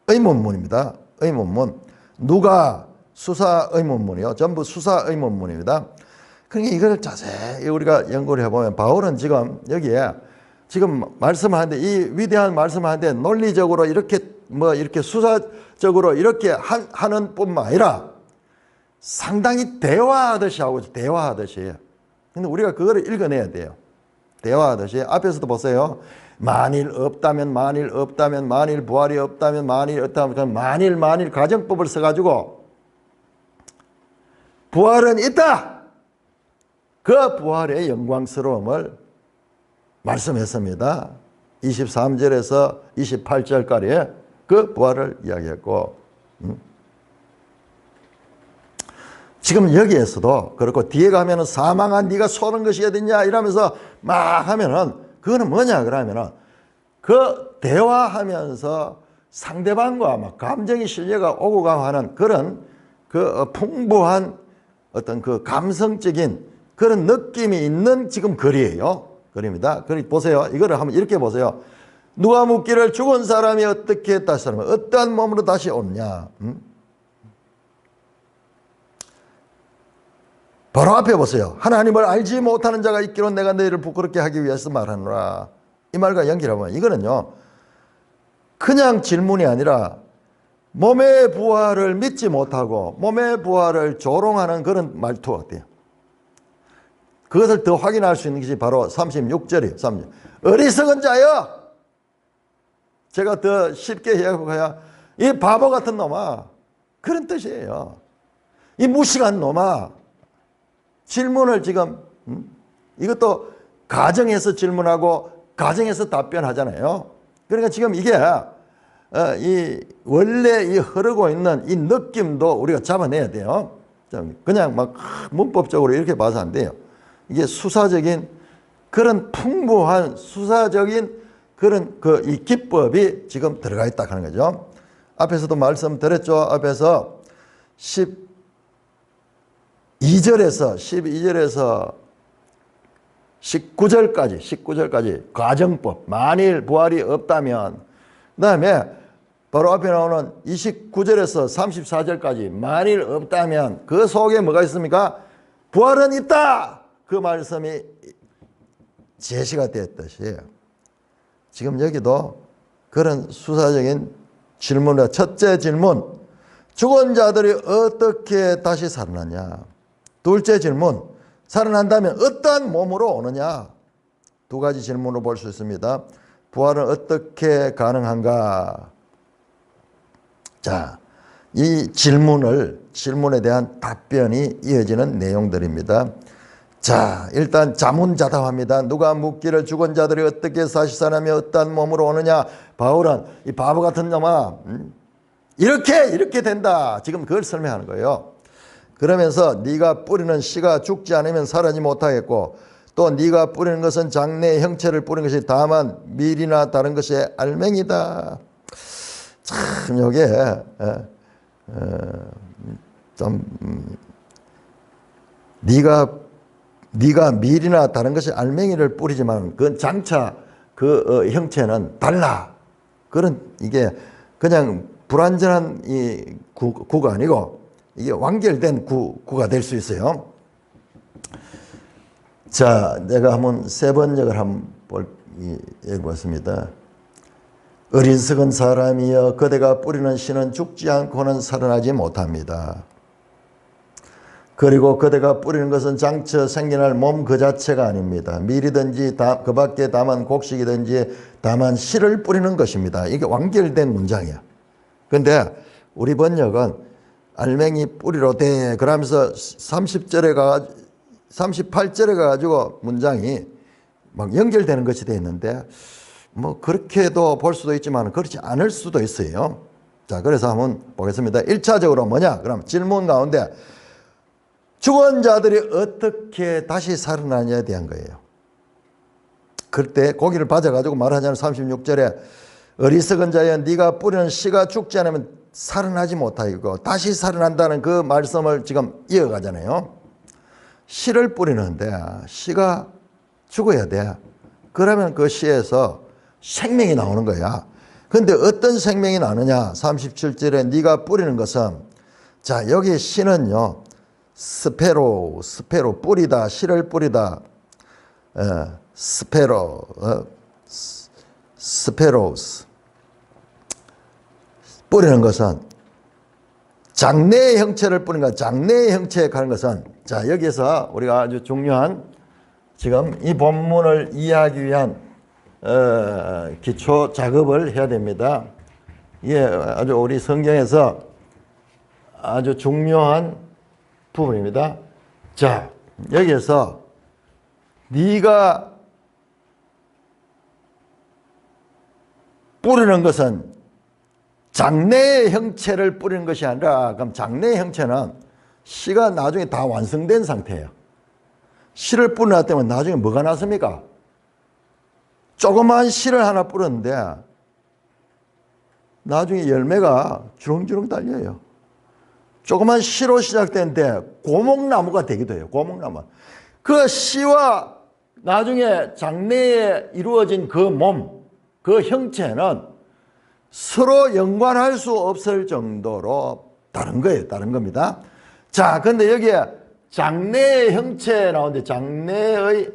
Speaker 1: 의문문입니다. 의문문. 누가, 수사 의문문이요. 전부 수사 의문문입니다. 그러니까 이걸 자세히 우리가 연구를 해보면 바울은 지금 여기에 지금 말씀하는데, 이 위대한 말씀하는데 논리적으로 이렇게 이렇게 수사적으로 이렇게 하는 뿐만 아니라 상당히 대화하듯이 하고, 대화하듯이. 근데 우리가 그거를 읽어내야 돼요. 대화하듯이. 앞에서도 보세요. 만일 없다면, 만일 부활이 없다면, 만일 가정법을 써가지고 부활은 있다. 그 부활의 영광스러움을 말씀했습니다. 23절에서 28절까지 그 부활을 이야기했고, 지금 여기에서도 그렇고, 뒤에 가면은 사망한 네가 소는 것이 어딨냐 이러면서 막 하면은 그거는 뭐냐 그러면은 그 대화하면서 상대방과 막 감정이 실려가 오고 가고 하는 그런 그 풍부한 어떤 그 감성적인 그런 느낌이 있는 지금 글이에요. 글입니다. 그리 보세요. 이거를 한번 이렇게 보세요. 누가 묻기를 죽은 사람이 어떻게 다시 살면 어떠한 몸으로 다시 오느냐. 바로 앞에 보세요. 하나님을 알지 못하는 자가 있기로 내가 너희를 부끄럽게 하기 위해서 말하노라. 이 말과 연결하면 이거는요, 그냥 질문이 아니라 몸의 부활을 믿지 못하고 몸의 부활을 조롱하는 그런 말투 같아요. 그것을 더 확인할 수 있는 것이 바로 36절이에요. 36. 어리석은 자여. 제가 더 쉽게 해석해야 이 바보 같은 놈아. 그런 뜻이에요. 이 무식한 놈아. 질문을 지금 이것도 가정에서 질문하고 가정에서 답변하잖아요. 그러니까 지금 이게 이 원래 이 흐르고 있는 이 느낌도 우리가 잡아내야 돼요. 그냥 막 문법적으로 이렇게 봐서 안 돼요. 이게 수사적인 그런 풍부한 수사적인 그런 이 기법이 지금 들어가 있다 하는 거죠. 앞에서도 말씀드렸죠. 앞에서 12절에서 19절까지 가정법, 만일 부활이 없다면, 그 다음에 바로 앞에 나오는 29절에서 34절까지 만일 없다면 그 속에 뭐가 있습니까? 부활은 있다! 그 말씀이 제시가 되었듯이 지금 여기도 그런 수사적인 질문이다. 첫째 질문, 죽은 자들이 어떻게 다시 살아나냐? 둘째 질문, 살아난다면 어떠한 몸으로 오느냐? 두 가지 질문으로 볼 수 있습니다. 부활은 어떻게 가능한가? 자, 이 질문에 대한 답변이 이어지는 내용들입니다. 자, 일단 자문자답합니다. 누가 묻기를 죽은 자들이 어떻게 다시 살아나며 어떠한 몸으로 오느냐? 바울은 이 바보 같은 놈아, 이렇게 된다. 지금 그걸 설명하는 거예요. 그러면서 네가 뿌리는 씨가 죽지 않으면 살아지 못하겠고, 또 네가 뿌리는 것은 장래의 형체를 뿌리는 것이 다만 밀이나 다른 것이 알맹이다. 참 여기에 좀 네가 밀이나 다른 것이 알맹이를 뿌리지만 그 장차 그 형체는 달라. 그런 이게 그냥 불완전한 이 구가 아니고 이게 완결된 구가 될 수 있어요. 자, 내가 한번 세 번역을 한번 읽어봤습니다. 어리석은 사람이여, 그대가 뿌리는 씨는 죽지 않고는 살아나지 못합니다. 그리고 그대가 뿌리는 것은 장차 생겨날 몸 그 자체가 아닙니다. 밀이든지 그 밖에 다만 곡식이든지 다만 씨를 뿌리는 것입니다. 이게 완결된 문장이야. 그런데 우리 번역은 알맹이 뿌리로 돼 그러면서 38절에 가가지고 문장이 막 연결되는 것이 되어 있는데, 뭐 그렇게도 볼 수도 있지만 그렇지 않을 수도 있어요. 자, 그래서 한번 보겠습니다. 1차적으로 뭐냐? 그럼 질문 가운데 죽은 자들이 어떻게 다시 살아나냐에 대한 거예요. 그때 고기를 받아가지고 말하자면 36절에 어리석은 자여, 네가 뿌리는 씨가 죽지 않으면 살아나지 못하고 다시 살아난다는 그 말씀을 지금 이어가잖아요. 씨를 뿌리는데 씨가 죽어야 돼. 그러면 그 씨에서 생명이 나오는 거야. 근데 어떤 생명이 나느냐? 37절에 네가 뿌리는 것은, 자, 여기 씨는요, 스페로 뿌리다, 씨를 뿌리다, 스페로스 뿌리는 것은 장래의 형체를 뿌리는 것, 장래의 형체에 가는 것은, 자, 여기서 우리가 아주 중요한 지금 이 본문을 이해하기 위한 기초 작업을 해야 됩니다. 이게 아주 우리 성경에서 아주 중요한 부분입니다. 자, 여기에서 네가 뿌리는 것은 장래의 형체를 뿌리는 것이 아니라, 그럼 장래의 형체는 씨가 나중에 다 완성된 상태예요. 씨를 뿌려놨다면 나중에 뭐가 났습니까? 조그만 씨를 하나 뿌렸는데 나중에 열매가 주렁주렁 달려요. 조그만 씨로 시작되는데 고목나무가 되기도 해요. 고목나무. 그 씨와 나중에 장래에 이루어진 그 몸, 그 형체는 서로 연관할 수 없을 정도로 다른 거예요. 다른 겁니다. 자, 근데 여기에 장래의 형체 나오는데, 장래의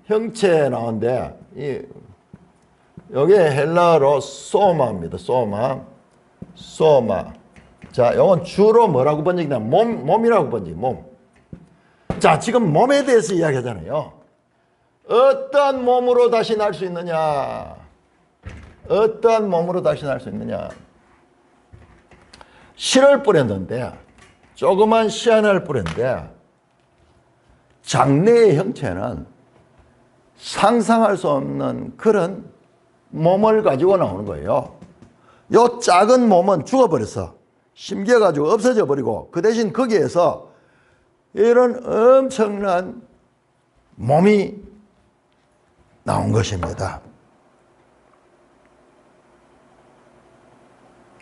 Speaker 1: 형체 나오는데, 여기에 헬라어로 소마입니다. 소마. 자, 이건 주로 뭐라고 번역이냐? 몸이라고 번역이, 몸. 자, 지금 몸에 대해서 이야기하잖아요. 어떠한 몸으로 다시 날 수 있느냐? 어떠한 몸으로 다시 날 수 있느냐? 씨를 뿌렸는데, 조그만 씨 하나를 뿌렸는데, 장래의 형체는 상상할 수 없는 그런 몸을 가지고 나오는 거예요. 요 작은 몸은 죽어버렸어. 심겨가지고 없어져 버리고, 그 대신 거기에서 이런 엄청난 몸이 나온 것입니다.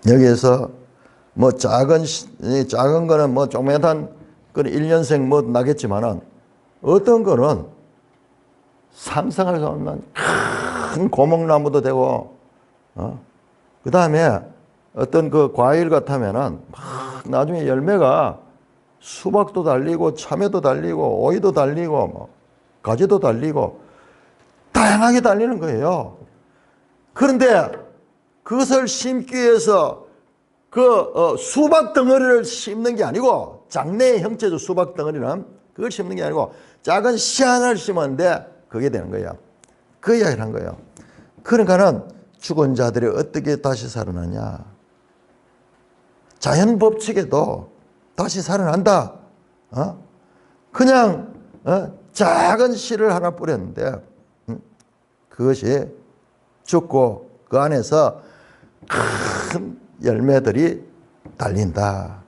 Speaker 1: 여기에서 뭐 작은 거는 뭐 조그매한 그 1년생 뭐 나겠지만은 어떤 거는 상상할 수 없는 큰 고목나무도 되고, 그 다음에 어떤 그 과일 같으면은 막 나중에 열매가 수박도 달리고 참외도 달리고 오이도 달리고 뭐 가지도 달리고 다양하게 달리는 거예요. 그런데 그것을 심기 위해서 수박 덩어리를 심는 게 아니고, 장래의 형체죠. 수박 덩어리는 그걸 심는 게 아니고 작은 씨 하나를 심었는데 그게 되는 거예요. 그 이야기를 한 거예요. 그러니까는 죽은 자들이 어떻게 다시 살아나냐. 자연 법칙에도 다시 살아난다. 그냥 작은 씨를 하나 뿌렸는데 그것이 죽고 그 안에서 큰 열매들이 달린다.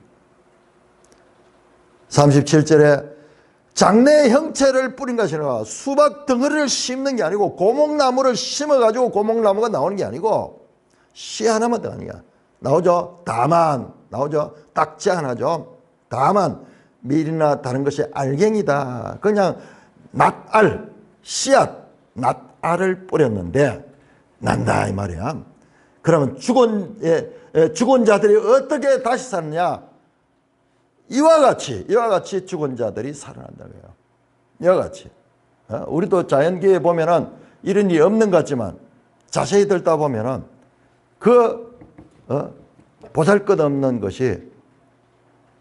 Speaker 1: 37절에 장래의 형체를 뿌린 것이 아니라 수박 덩어리를 심는 게 아니고 고목나무를 심어가지고 고목나무가 나오는 게 아니고 씨 하나만 나오는 게 나오죠. 다만 나오죠. 딱지 하나죠. 다만 밀이나 다른 것이 알갱이다. 그냥 낫알, 씨앗, 낫알을 뿌렸는데 난다 이 말이야. 그러면 죽은 자들이 어떻게 다시 사느냐? 이와 같이 죽은 자들이 살아난다고요. 이와 같이. 우리도 자연계에 보면은 이런 일이 없는 것 같지만 자세히 들다 보면은 보잘것없는 것이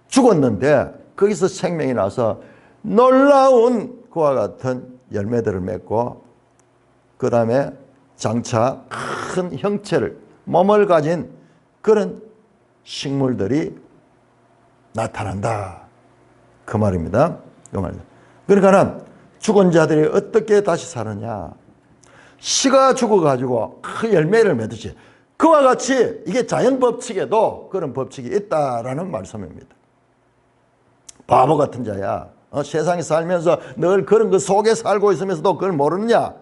Speaker 1: 죽었는데 거기서 생명이 나서 놀라운 그와 같은 열매들을 맺고, 그 다음에 장차 큰 형체를, 몸을 가진 그런 식물들이 나타난다. 그 말입니다. 그 말입니다. 그러니까는 죽은 자들이 어떻게 다시 사느냐. 씨가 죽어가지고 그 열매를 맺듯이 그와 같이 이게 자연 법칙에도 그런 법칙이 있다라는 말씀입니다. 바보 같은 자야. 세상에 살면서 늘 그런 그 속에 살고 있으면서도 그걸 모르느냐.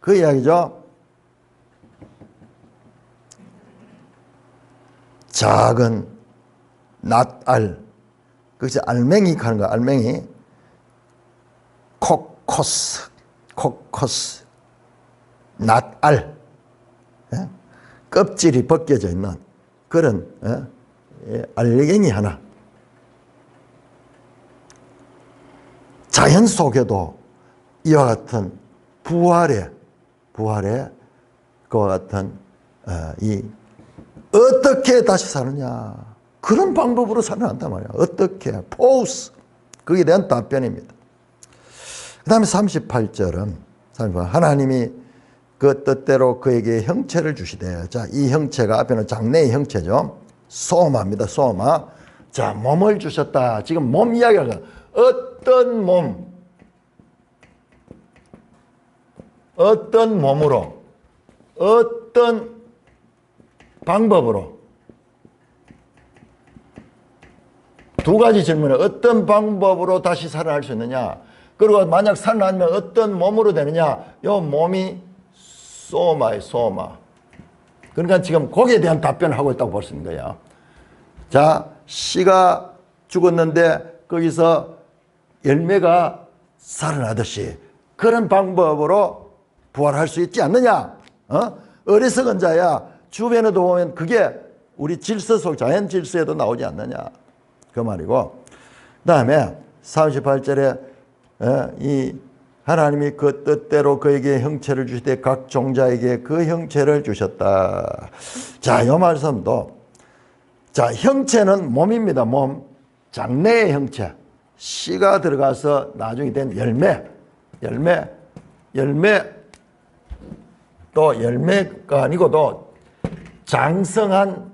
Speaker 1: 그 이야기죠. 작은 낫알, 그것이 알맹이 하는 거야. 알맹이. 코코스, 낫알, 껍질이 벗겨져 있는 그런 알갱이 하나. 자연 속에도 이와 같은 부활의 그와 같은 어떻게 다시 사느냐, 그런 방법으로 살아난단 말이야. 어떻게? 포스. 거기에 대한 답변입니다. 그 다음에 38절은 하나님이 그 뜻대로 그에게 형체를 주시되, 자, 이 형체가 앞에는 장래의 형체죠. 소마입니다. 소마. 자, 몸을 주셨다. 지금 몸 이야기를 하는 거야. 어떤 몸, 어떤 몸으로, 어떤 방법으로. 두 가지 질문에 어떤 방법으로 다시 살아날 수 있느냐, 그리고 만약 살아나면 어떤 몸으로 되느냐. 이 몸이 소마예요. 소마. 그러니까 지금 거기에 대한 답변을 하고 있다고 볼 수 있는 거예요. 자, 씨가 죽었는데 거기서 열매가 살아나듯이 그런 방법으로 부활할 수 있지 않느냐. 어리석은 자야. 주변에도 보면 그게 우리 질서 속 자연 질서에도 나오지 않느냐. 그 말이고, 그 다음에 38절에 이 하나님이 그 뜻대로 그에게 형체를 주시되 각 종자에게 그 형체를 주셨다. 자, 이 말씀도, 자, 형체는 몸입니다. 몸. 장래의 형체. 씨가 들어가서 나중에 된 열매. 또 열매가 아니고도 장성한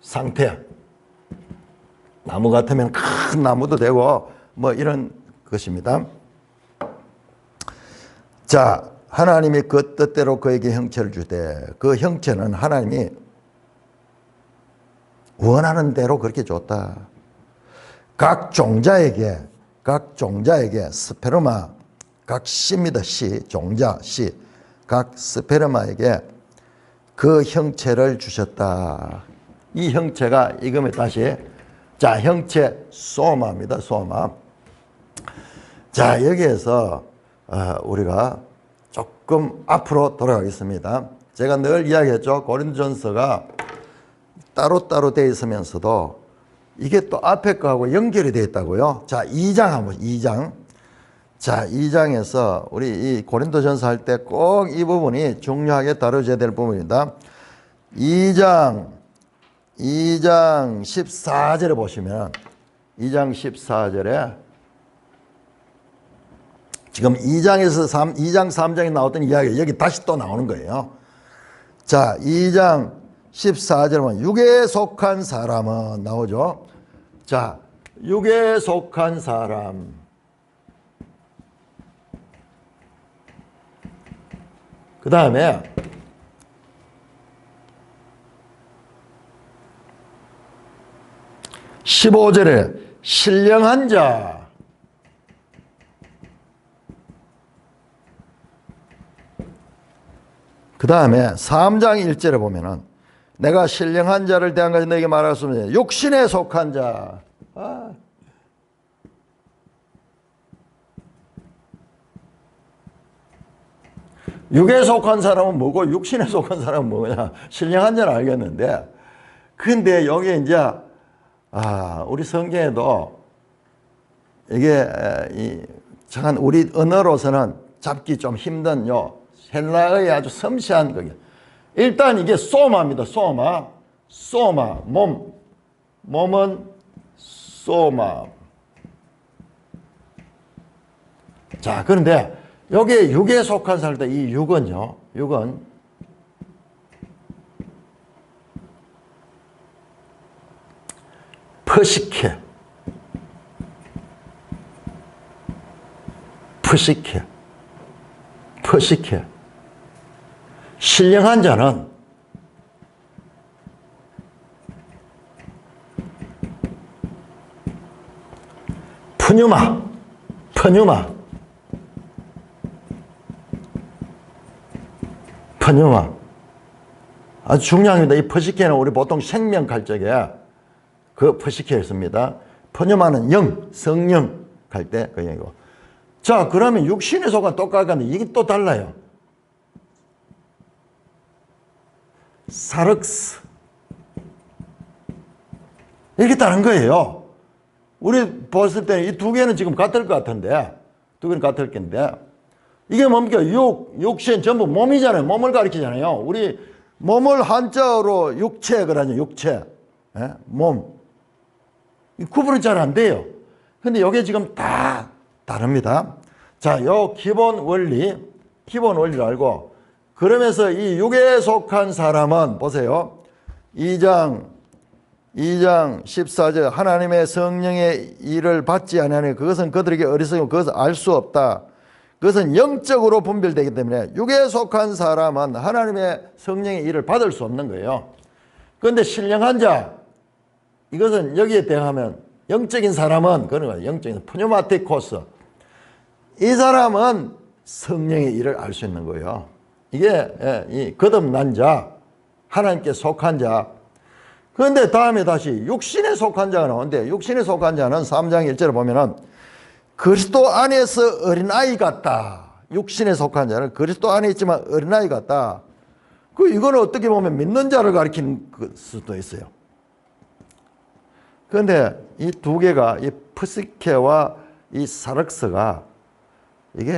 Speaker 1: 상태. 나무 같으면 큰 나무도 되고 뭐 이런 것입니다. 자, 하나님이 그 뜻대로 그에게 형체를 주되 그 형체는 하나님이 원하는 대로 그렇게 줬다. 각 종자에게 스페르마, 각 씨입니다. 씨, 종자, 씨. 각 스페르마에게 그 형체를 주셨다. 이 형체가 이거면 다시 자 형체 소마입니다. 소마. 자 여기에서 우리가 조금 앞으로 돌아가겠습니다. 제가 늘 이야기했죠. 고린도전서가 따로따로 되어 있으면서도 이게 또 앞에 거하고 연결이 되어 있다고요. 자 2장 한번 2장. 자 2장에서 우리 이 고린도전서 할 때 꼭 이 부분이 중요하게 다뤄져야 될 부분입니다. 2장 14절에 보시면 2장 14절에 지금 2장 3장에 나왔던 이야기가 여기 다시 또 나오는 거예요. 자 2장 14절에 보면 육에 속한 사람은 나오죠. 자 육에 속한 사람 그 다음에 15절에 신령한 자 그 다음에 3장 1절에 보면은 내가 신령한 자를 대한 것이 너에게 말하였으면 육신에 속한 자 육에 속한 사람은 뭐고 육신에 속한 사람은 뭐냐 신령한 자는 알겠는데 근데 여기 이제 우리 성경에도 이게 잠깐 우리 언어로서는 잡기 좀 힘든 헬라어의 아주 섬세한 거기. 일단 이게 소마입니다. 소마 몸은 소마. 자 그런데 여기에 육에 속한 사람 이 육은요. 육은 퍼시케 신령한 자는 푸뉴마 아주 중요합니다. 이 퍼시케는 우리 보통 생명 갈 적에 그 퍼시케였습니다. 푸뉴마는 성령 갈 때 그 얘기고. 자 그러면 육신에 속한 똑같은데 이게 또 달라요. 사륵스 이렇게 다른 거예요. 우리 봤을 때 이 두 개는 지금 같을 것 같은데 두 개는 같을 건데 이게 뭡니까? 육신 전부 몸이잖아요. 몸을 가리키잖아요. 우리 몸을 한자어로 육체 그러죠. 육체 몸 구분이 잘 안 돼요. 근데 이게 지금 다 다릅니다. 자, 요 기본 원리를 알고 그러면서 이 육에 속한 사람은 보세요. 2장 14절 하나님의 성령의 일을 받지 아니하니 그것은 그들에게 어리석고 그것을 알 수 없다. 그것은 영적으로 분별되기 때문에 육에 속한 사람은 하나님의 성령의 일을 받을 수 없는 거예요. 그런데 신령한 자 이것은 여기에 대하면 영적인 사람은 그런 거예요. 영적인 푸뉴마티코스 이 사람은 성령의 일을 알 수 있는 거예요. 이게 이 거듭난 자 하나님께 속한 자. 그런데 다음에 다시 육신에 속한 자가 나오는데 육신에 속한 자는 3장 1절에 보면은 그리스도 안에서 어린아이 같다. 육신에 속한 자는 그리스도 안에 있지만 어린아이 같다. 이거는 어떻게 보면 믿는 자를 가리키는 수도 있어요. 그런데 이 두 개가 이 프시케와 이 사륵스가 이게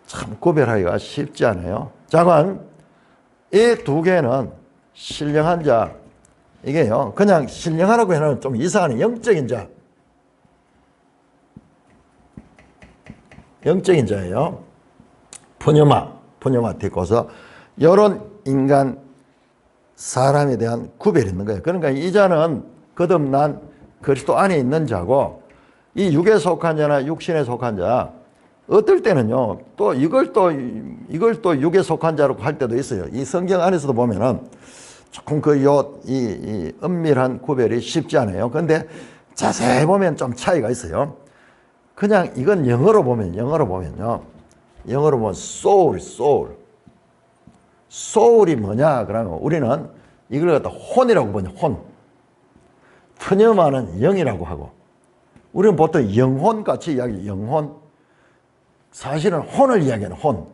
Speaker 1: 참 구별하기가 쉽지 않아요. 자관 이 두 개는 신령한 자 이게요 그냥 신령하라고 해놓으면 좀 이상한 영적인 자예요. 푸뉴마티코서 이런 인간 사람에 대한 구별이 있는 거예요. 그러니까 이 자는 거듭난 그리스도 안에 있는 자고 이 육에 속한 자나 육신에 속한 자 어떨 때는요 또 이걸 또 육에 속한 자라고 할 때도 있어요. 이 성경 안에서도 보면은 조금 이 은밀한 구별이 쉽지 않아요. 그런데 자세히 보면 좀 차이가 있어요. 그냥 이건 영어로 보면요. 영어로 보면 soul. 소울이 뭐냐 그러면 우리는 이걸 갖다 혼이라고 보냐. 혼. 트념하는 영이라고 하고, 우리는 보통 영혼 같이 이야기해요. 영혼. 사실은 혼을 이야기하는 혼.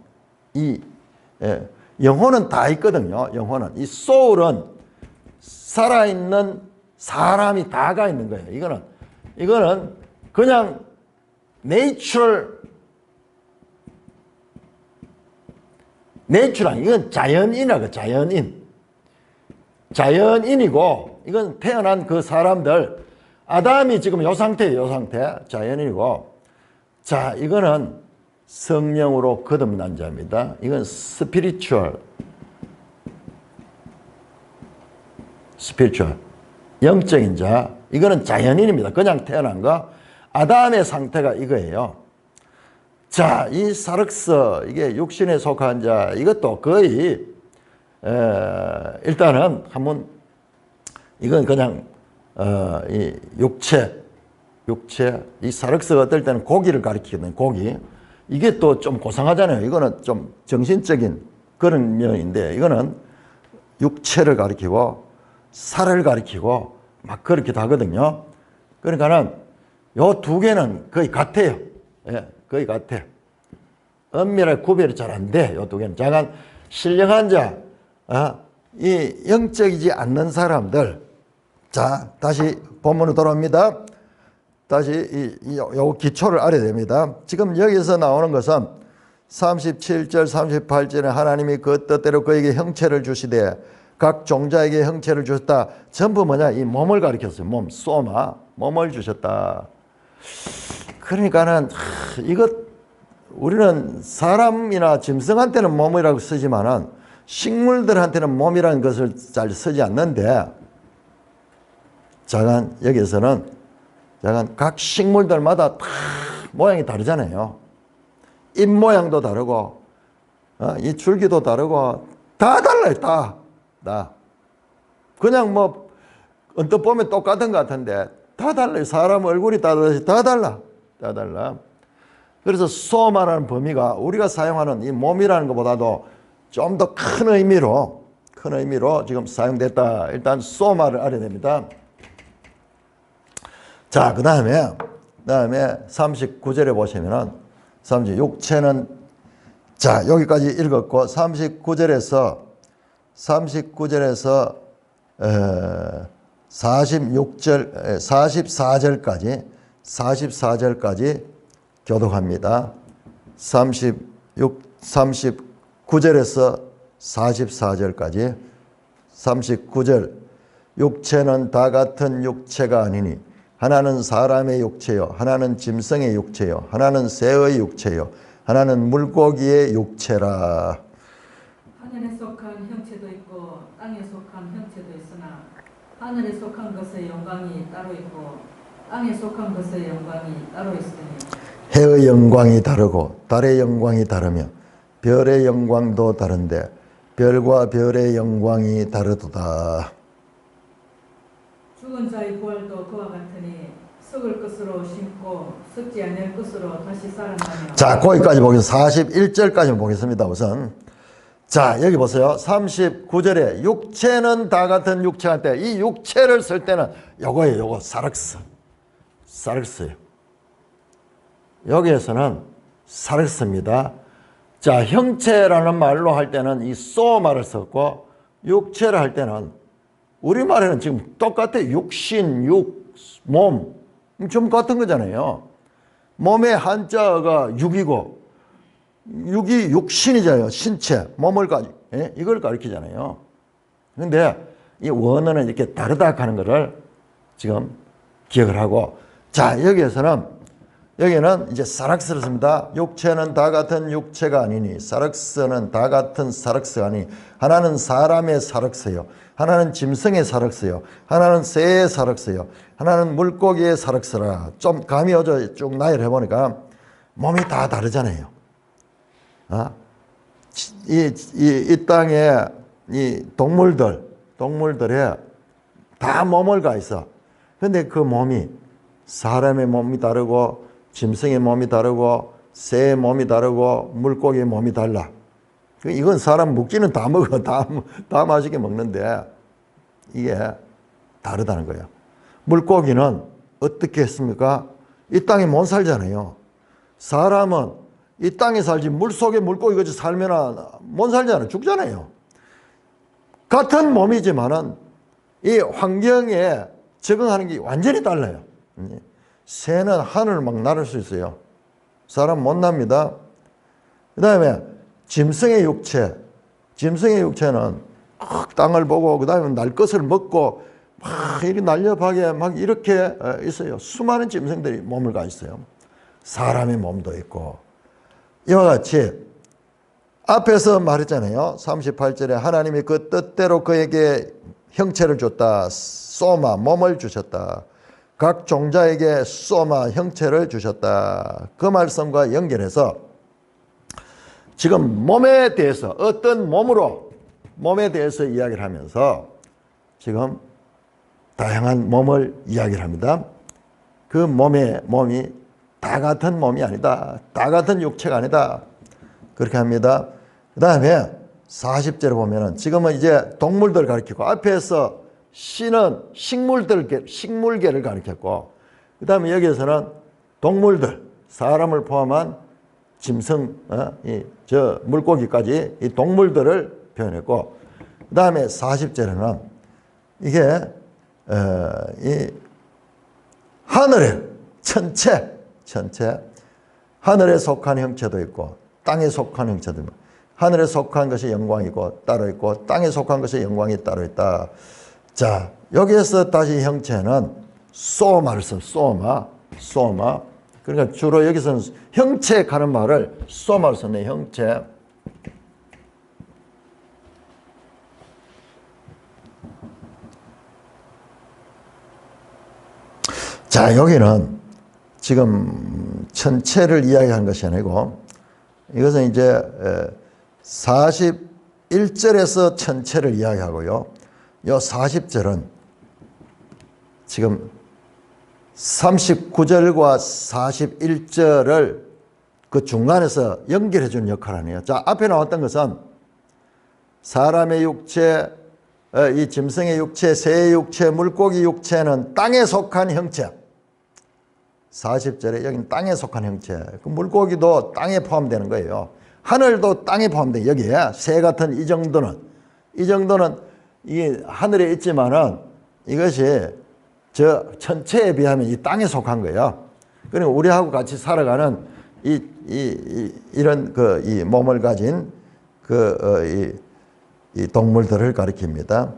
Speaker 1: 영혼은 다 있거든요. 영혼은. 이 소울은 살아있는 사람이 다가 있는 거예요. 이거는 그냥 내추럴, 이건 자연인이라고. 자연인이고, 이건 태어난 그 사람들, 아담이 지금 요 상태예요. 요 상태. 자연인이고. 자, 이거는 성령으로 거듭난 자입니다. 이건 스피리추얼. 영적인 자. 이거는 자연인입니다. 그냥 태어난 거. 아담의 상태가 이거예요. 자, 이 사륵스, 이게 육신에 속한 자, 이것도 거의, 일단은 한번, 이건 그냥, 이 육체, 이 사륵스가 어떨 때는 고기를 가리키거든요. 고기. 이게 또 좀 고상하잖아요. 이거는 좀 정신적인 그런 면인데, 이거는 육체를 가리키고, 살을 가리키고, 막 그렇게 하거든요. 그러니까는 요 두 개는 거의 같아요. 예, 거의 같아. 엄밀하게 구별이 잘 안 돼. 요 두 개는. 잠깐, 신령한 자, 이 영적이지 않는 사람들. 자, 다시 본문으로 돌아옵니다. 다시 요 기초를 알아야 됩니다. 지금 여기서 나오는 것은 37절, 38절에 하나님이 그 뜻대로 그에게 형체를 주시되 각 종자에게 형체를 주셨다. 전부 뭐냐? 이 몸을 가리켰어요. 몸, 소마. 몸을 주셨다. 그러니까는 우리는 사람이나 짐승한테는 몸이라고 쓰지만은 식물들한테는 몸이라는 것을 잘 쓰지 않는데, 잠깐 여기서는 잠깐 각 식물들마다 다 모양이 다르잖아요. 잎 모양도 다르고, 이 줄기도 다르고 다 달라요. 다. 그냥 뭐 언뜻 보면 똑같은 것 같은데 다 달라요. 사람 얼굴이 다 달라. 그래서 소마라는 범위가 우리가 사용하는 이 몸이라는 것보다도 좀 더 큰 의미로 지금 사용됐다. 일단 소마를 알아야 됩니다. 자, 그 다음에 39절에 보시면은 육체는, 자, 여기까지 읽었고 39절에서 44절까지 교독합니다. 39절에서 44절까지. 39절, 육체는 다 같은 육체가 아니니 하나는 사람의 육체요, 하나는 짐승의 육체요, 하나는 새의 육체요, 하나는 물고기의 육체라.
Speaker 2: 하늘에 속한 형체도 있고 땅에 속한 형체도 있으나 하늘에 속한 것의 영광이 따로 있고 땅에 속한 것의 영광이 따로 있으니
Speaker 1: 해의 영광이 다르고 달의 영광이 다르며 별의 영광도 다른데 별과 별의 영광이 다르도다.
Speaker 2: 죽은 자의 부활도 그와 같으니 썩을 것으로 심고 썩지 않을 것으로 다시 살아나며.
Speaker 1: 자, 거기까지 보겠습니다. 41절까지 보겠습니다. 우선. 자, 여기 보세요. 39절에 육체는 다 같은 육체할 때, 이 육체를 쓸 때는 요거예요. 요거 사륵스예요. 여기에서는 사륵스입니다. 자, 형체라는 말로 할 때는 이 소마를 썼고, 육체를 할 때는 우리말에는 지금 똑같아. 육신, 몸. 좀 같은 거잖아요. 몸의 한자가 육이고, 육이 육신이잖아요. 신체, 몸을 이걸 가리키잖아요. 그런데 이 원어는 이렇게 다르다 하는 것을 지금 기억을 하고, 자, 여기는 이제 사륵스를 씁니다. 육체는 다 같은 육체가 아니니, 사륵스는 다 같은 사륵스가 아니, 하나는 사람의 사륵스요, 하나는 짐승의 사륵스요, 하나는 새의 사륵스요, 하나는 물고기의 사륵스라. 좀 감이 오죠. 쭉 나열해 보니까 몸이 다 다르잖아요. 이 땅에 이 동물들에 다 몸을 가 있어. 근데 그 몸이 사람의 몸이 다르고 짐승의 몸이 다르고 새의 몸이 다르고 물고기의 몸이 달라. 이건 사람 묵지는 다 먹어. 다 맛있게 먹는데 이게 다르다는 거예요. 물고기는 어떻게 했습니까? 이 땅에 못 살잖아요. 사람은 이 땅에 살지 물속에 물고기 같이 살면 못 살잖아요. 죽잖아요. 같은 몸이지만은 이 환경에 적응하는 게 완전히 달라요. 새는 하늘을 막 날을 수 있어요. 사람 못 납니다. 그 다음에 짐승의 육체. 짐승의 육체는 막 땅을 보고 그 다음에 날 것을 먹고 막 이렇게 날렵하게 막 이렇게 있어요. 수많은 짐승들이 몸을 가지고 있어요. 사람의 몸도 있고. 이와 같이 앞에서 말했잖아요. 38절에 하나님이 그 뜻대로 그에게 형체를 줬다. 소마, 몸을 주셨다. 각 종자에게 소마, 형체를 주셨다. 그 말씀과 연결해서 지금 몸에 대해서 어떤 몸에 대해서 이야기를 하면서 지금 다양한 몸을 이야기를 합니다. 그 몸이 다 같은 몸이 아니다. 다 같은 육체가 아니다. 그렇게 합니다. 그 다음에 40절에 보면은 지금은 이제 동물들을 가리키고 앞에서 씨는 식물계를 가리켰고 그 다음에 여기에서는 동물들, 사람을 포함한 짐승, 저 물고기까지 이 동물들을 표현했고 그 다음에 40절에는 이게 이 하늘의 전체 하늘에 속한 형체도 있고 땅에 속한 형체도 있고 하늘에 속한 것이 영광이고 따로 있고 땅에 속한 것이 영광이 따로 있다. 자, 여기에서 다시 형체는 소마를 써. 소마. 그러니까 주로 여기서는 형체 가는 말을 소마를 썼네. 형체. 자, 여기는 지금 전체를 이야기한 것이 아니고 이것은 이제 41절에서 전체를 이야기하고요. 요 40절은 지금 39절과 41절을 그 중간에서 연결해 주는 역할을 하네요. 자, 앞에 나왔던 것은 사람의 육체, 이 짐승의 육체, 새의 육체, 물고기 육체는 땅에 속한 형체. 40절에 여기는 땅에 속한 형체. 그 물고기도 땅에 포함되는 거예요. 하늘도 땅에 포함돼. 여기에 새 같은 이 정도는 이게 하늘에 있지만은 이것이 저 전체에 비하면 이 땅에 속한 거예요. 그러니까 우리하고 같이 살아가는 이런 이 몸을 가진 이 동물들을 가리킵니다.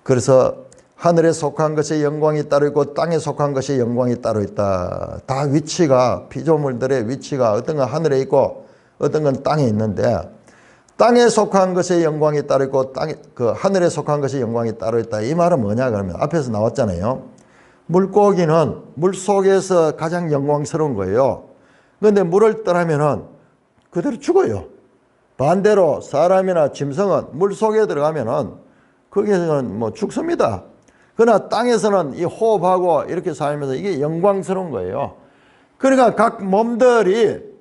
Speaker 1: 그래서 하늘에 속한 것의 영광이 따로 있고 땅에 속한 것의 영광이 따로 있다. 다 위치가, 피조물들의 위치가 어떤 건 하늘에 있고 어떤 건 땅에 있는데 땅에 속한 것의 영광이 따로 있고 하늘에 속한 것의 영광이 따로 있다. 이 말은 뭐냐 그러면 앞에서 나왔잖아요. 물고기는 물 속에서 가장 영광스러운 거예요. 그런데 물을 떠나면은 그대로 죽어요. 반대로 사람이나 짐승은 물 속에 들어가면은 거기서는 뭐 죽습니다. 그러나 땅에서는 이 호흡하고 이렇게 살면서 이게 영광스러운 거예요. 그러니까 각 몸들이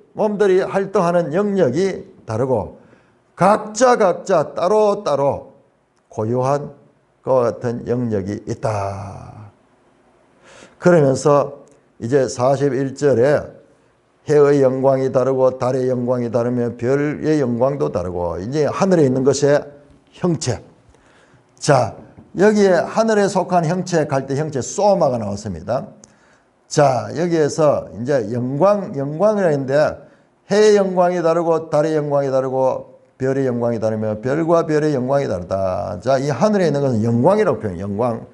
Speaker 1: 활동하는 영역이 다르고 각자 따로 고유한 것 같은 영역이 있다. 그러면서 이제 41절에 해의 영광이 다르고 달의 영광이 다르며 별의 영광도 다르고 이제 하늘에 있는 것의 형체. 자, 여기에 하늘에 속한 형체 갈 때 형체 소마가 나왔습니다. 자, 여기에서 이제 영광이라 했는데 해의 영광이 다르고 달의 영광이 다르고 별의 영광이 다르며 별과 별의 영광이 다르다. 자, 이 하늘에 있는 것은 영광이라고 표현해요.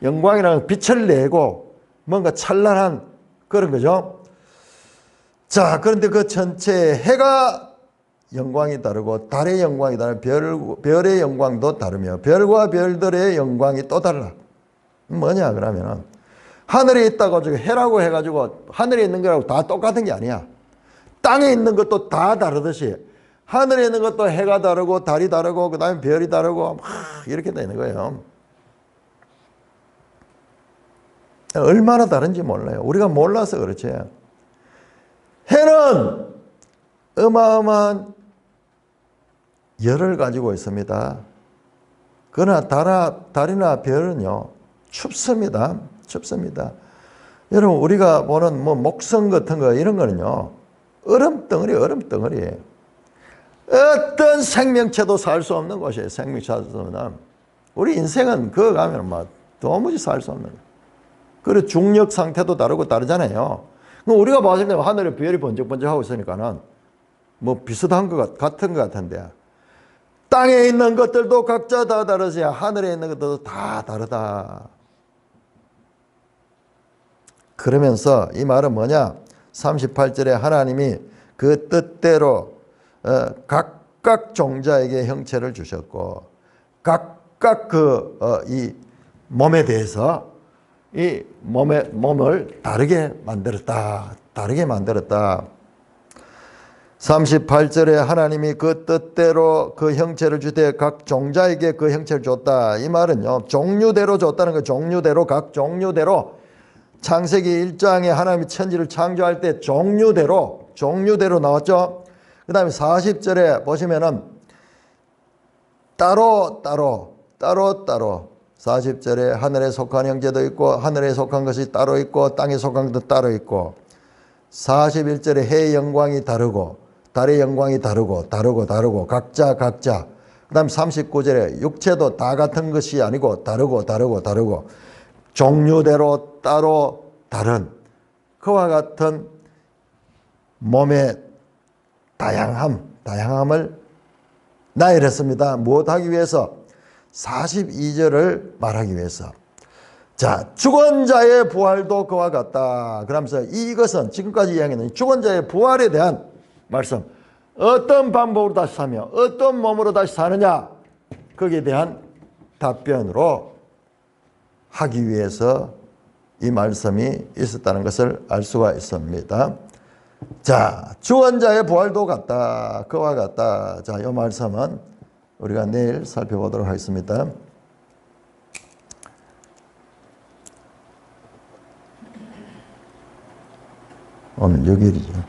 Speaker 1: 영광이라는 빛을 내고 뭔가 찬란한 그런 거죠. 자, 그런데 그 전체에 해가 영광이 다르고 달의 영광이 다르고 별의 영광도 다르며 별과 별들의 영광이 또 달라. 뭐냐 그러면은 하늘에 있다고 해라고 해가지고 하늘에 있는 거라고 다 똑같은 게 아니야. 땅에 있는 것도 다 다르듯이 하늘에 있는 것도 해가 다르고 달이 다르고 그 다음에 별이 다르고 막 이렇게 되는 거예요. 얼마나 다른지 몰라요. 우리가 몰라서 그렇지. 해는 어마어마한 열을 가지고 있습니다. 그러나 달이나 별은요, 춥습니다. 춥습니다. 여러분, 우리가 보는 뭐 목성 같은 거, 이런 거는요, 얼음덩어리예요. 어떤 생명체도 살 수 없는 곳이에요. 생명체 살 수 없는. 우리 인생은 그거 가면 막 도무지 살 수 없는 거예요. 그리고 중력 상태도 다르잖아요. 그럼 우리가 봤을 때 하늘에 별이 번쩍번쩍하고 있으니까는 뭐 비슷한 같은 것 같은데, 땅에 있는 것들도 각자 다 다르지, 하늘에 있는 것들도 다 다르다. 그러면서 이 말은 뭐냐? 38절에 하나님이 그 뜻대로 각각 종자에게 형체를 주셨고, 각각 이 몸에 대해서 이 몸을 다르게 만들었다. 38절에 하나님이 그 뜻대로 그 형체를 주되 각 종자에게 그 형체를 줬다. 이 말은요, 종류대로 줬다는 거. 종류대로, 각 종류대로. 창세기 1장에 하나님이 천지를 창조할 때 종류대로 나왔죠. 그 다음에 40절에 보시면은 따로 40절에 하늘에 속한 형제도 있고, 하늘에 속한 것이 따로 있고, 땅에 속한 것도 따로 있고, 41절에 해의 영광이 다르고, 달의 영광이 다르고, 각자. 그 다음 39절에 육체도 다 같은 것이 아니고, 다르고, 종류대로 따로 다른, 그와 같은 몸의 다양함을 나열했습니다. 무엇하기 위해서? 42절을 말하기 위해서. 자, 죽은 자의 부활도 그와 같다. 그러면서 이것은 지금까지 이야기는 죽은 자의 부활에 대한 말씀. 어떤 방법으로 다시 사며 어떤 몸으로 다시 사느냐, 거기에 대한 답변으로 하기 위해서 이 말씀이 있었다는 것을 알 수가 있습니다. 자, 죽은 자의 부활도 같다. 그와 같다. 자, 이 말씀은 우리가 내일 살펴보도록 하겠습니다. 오늘 6일이죠.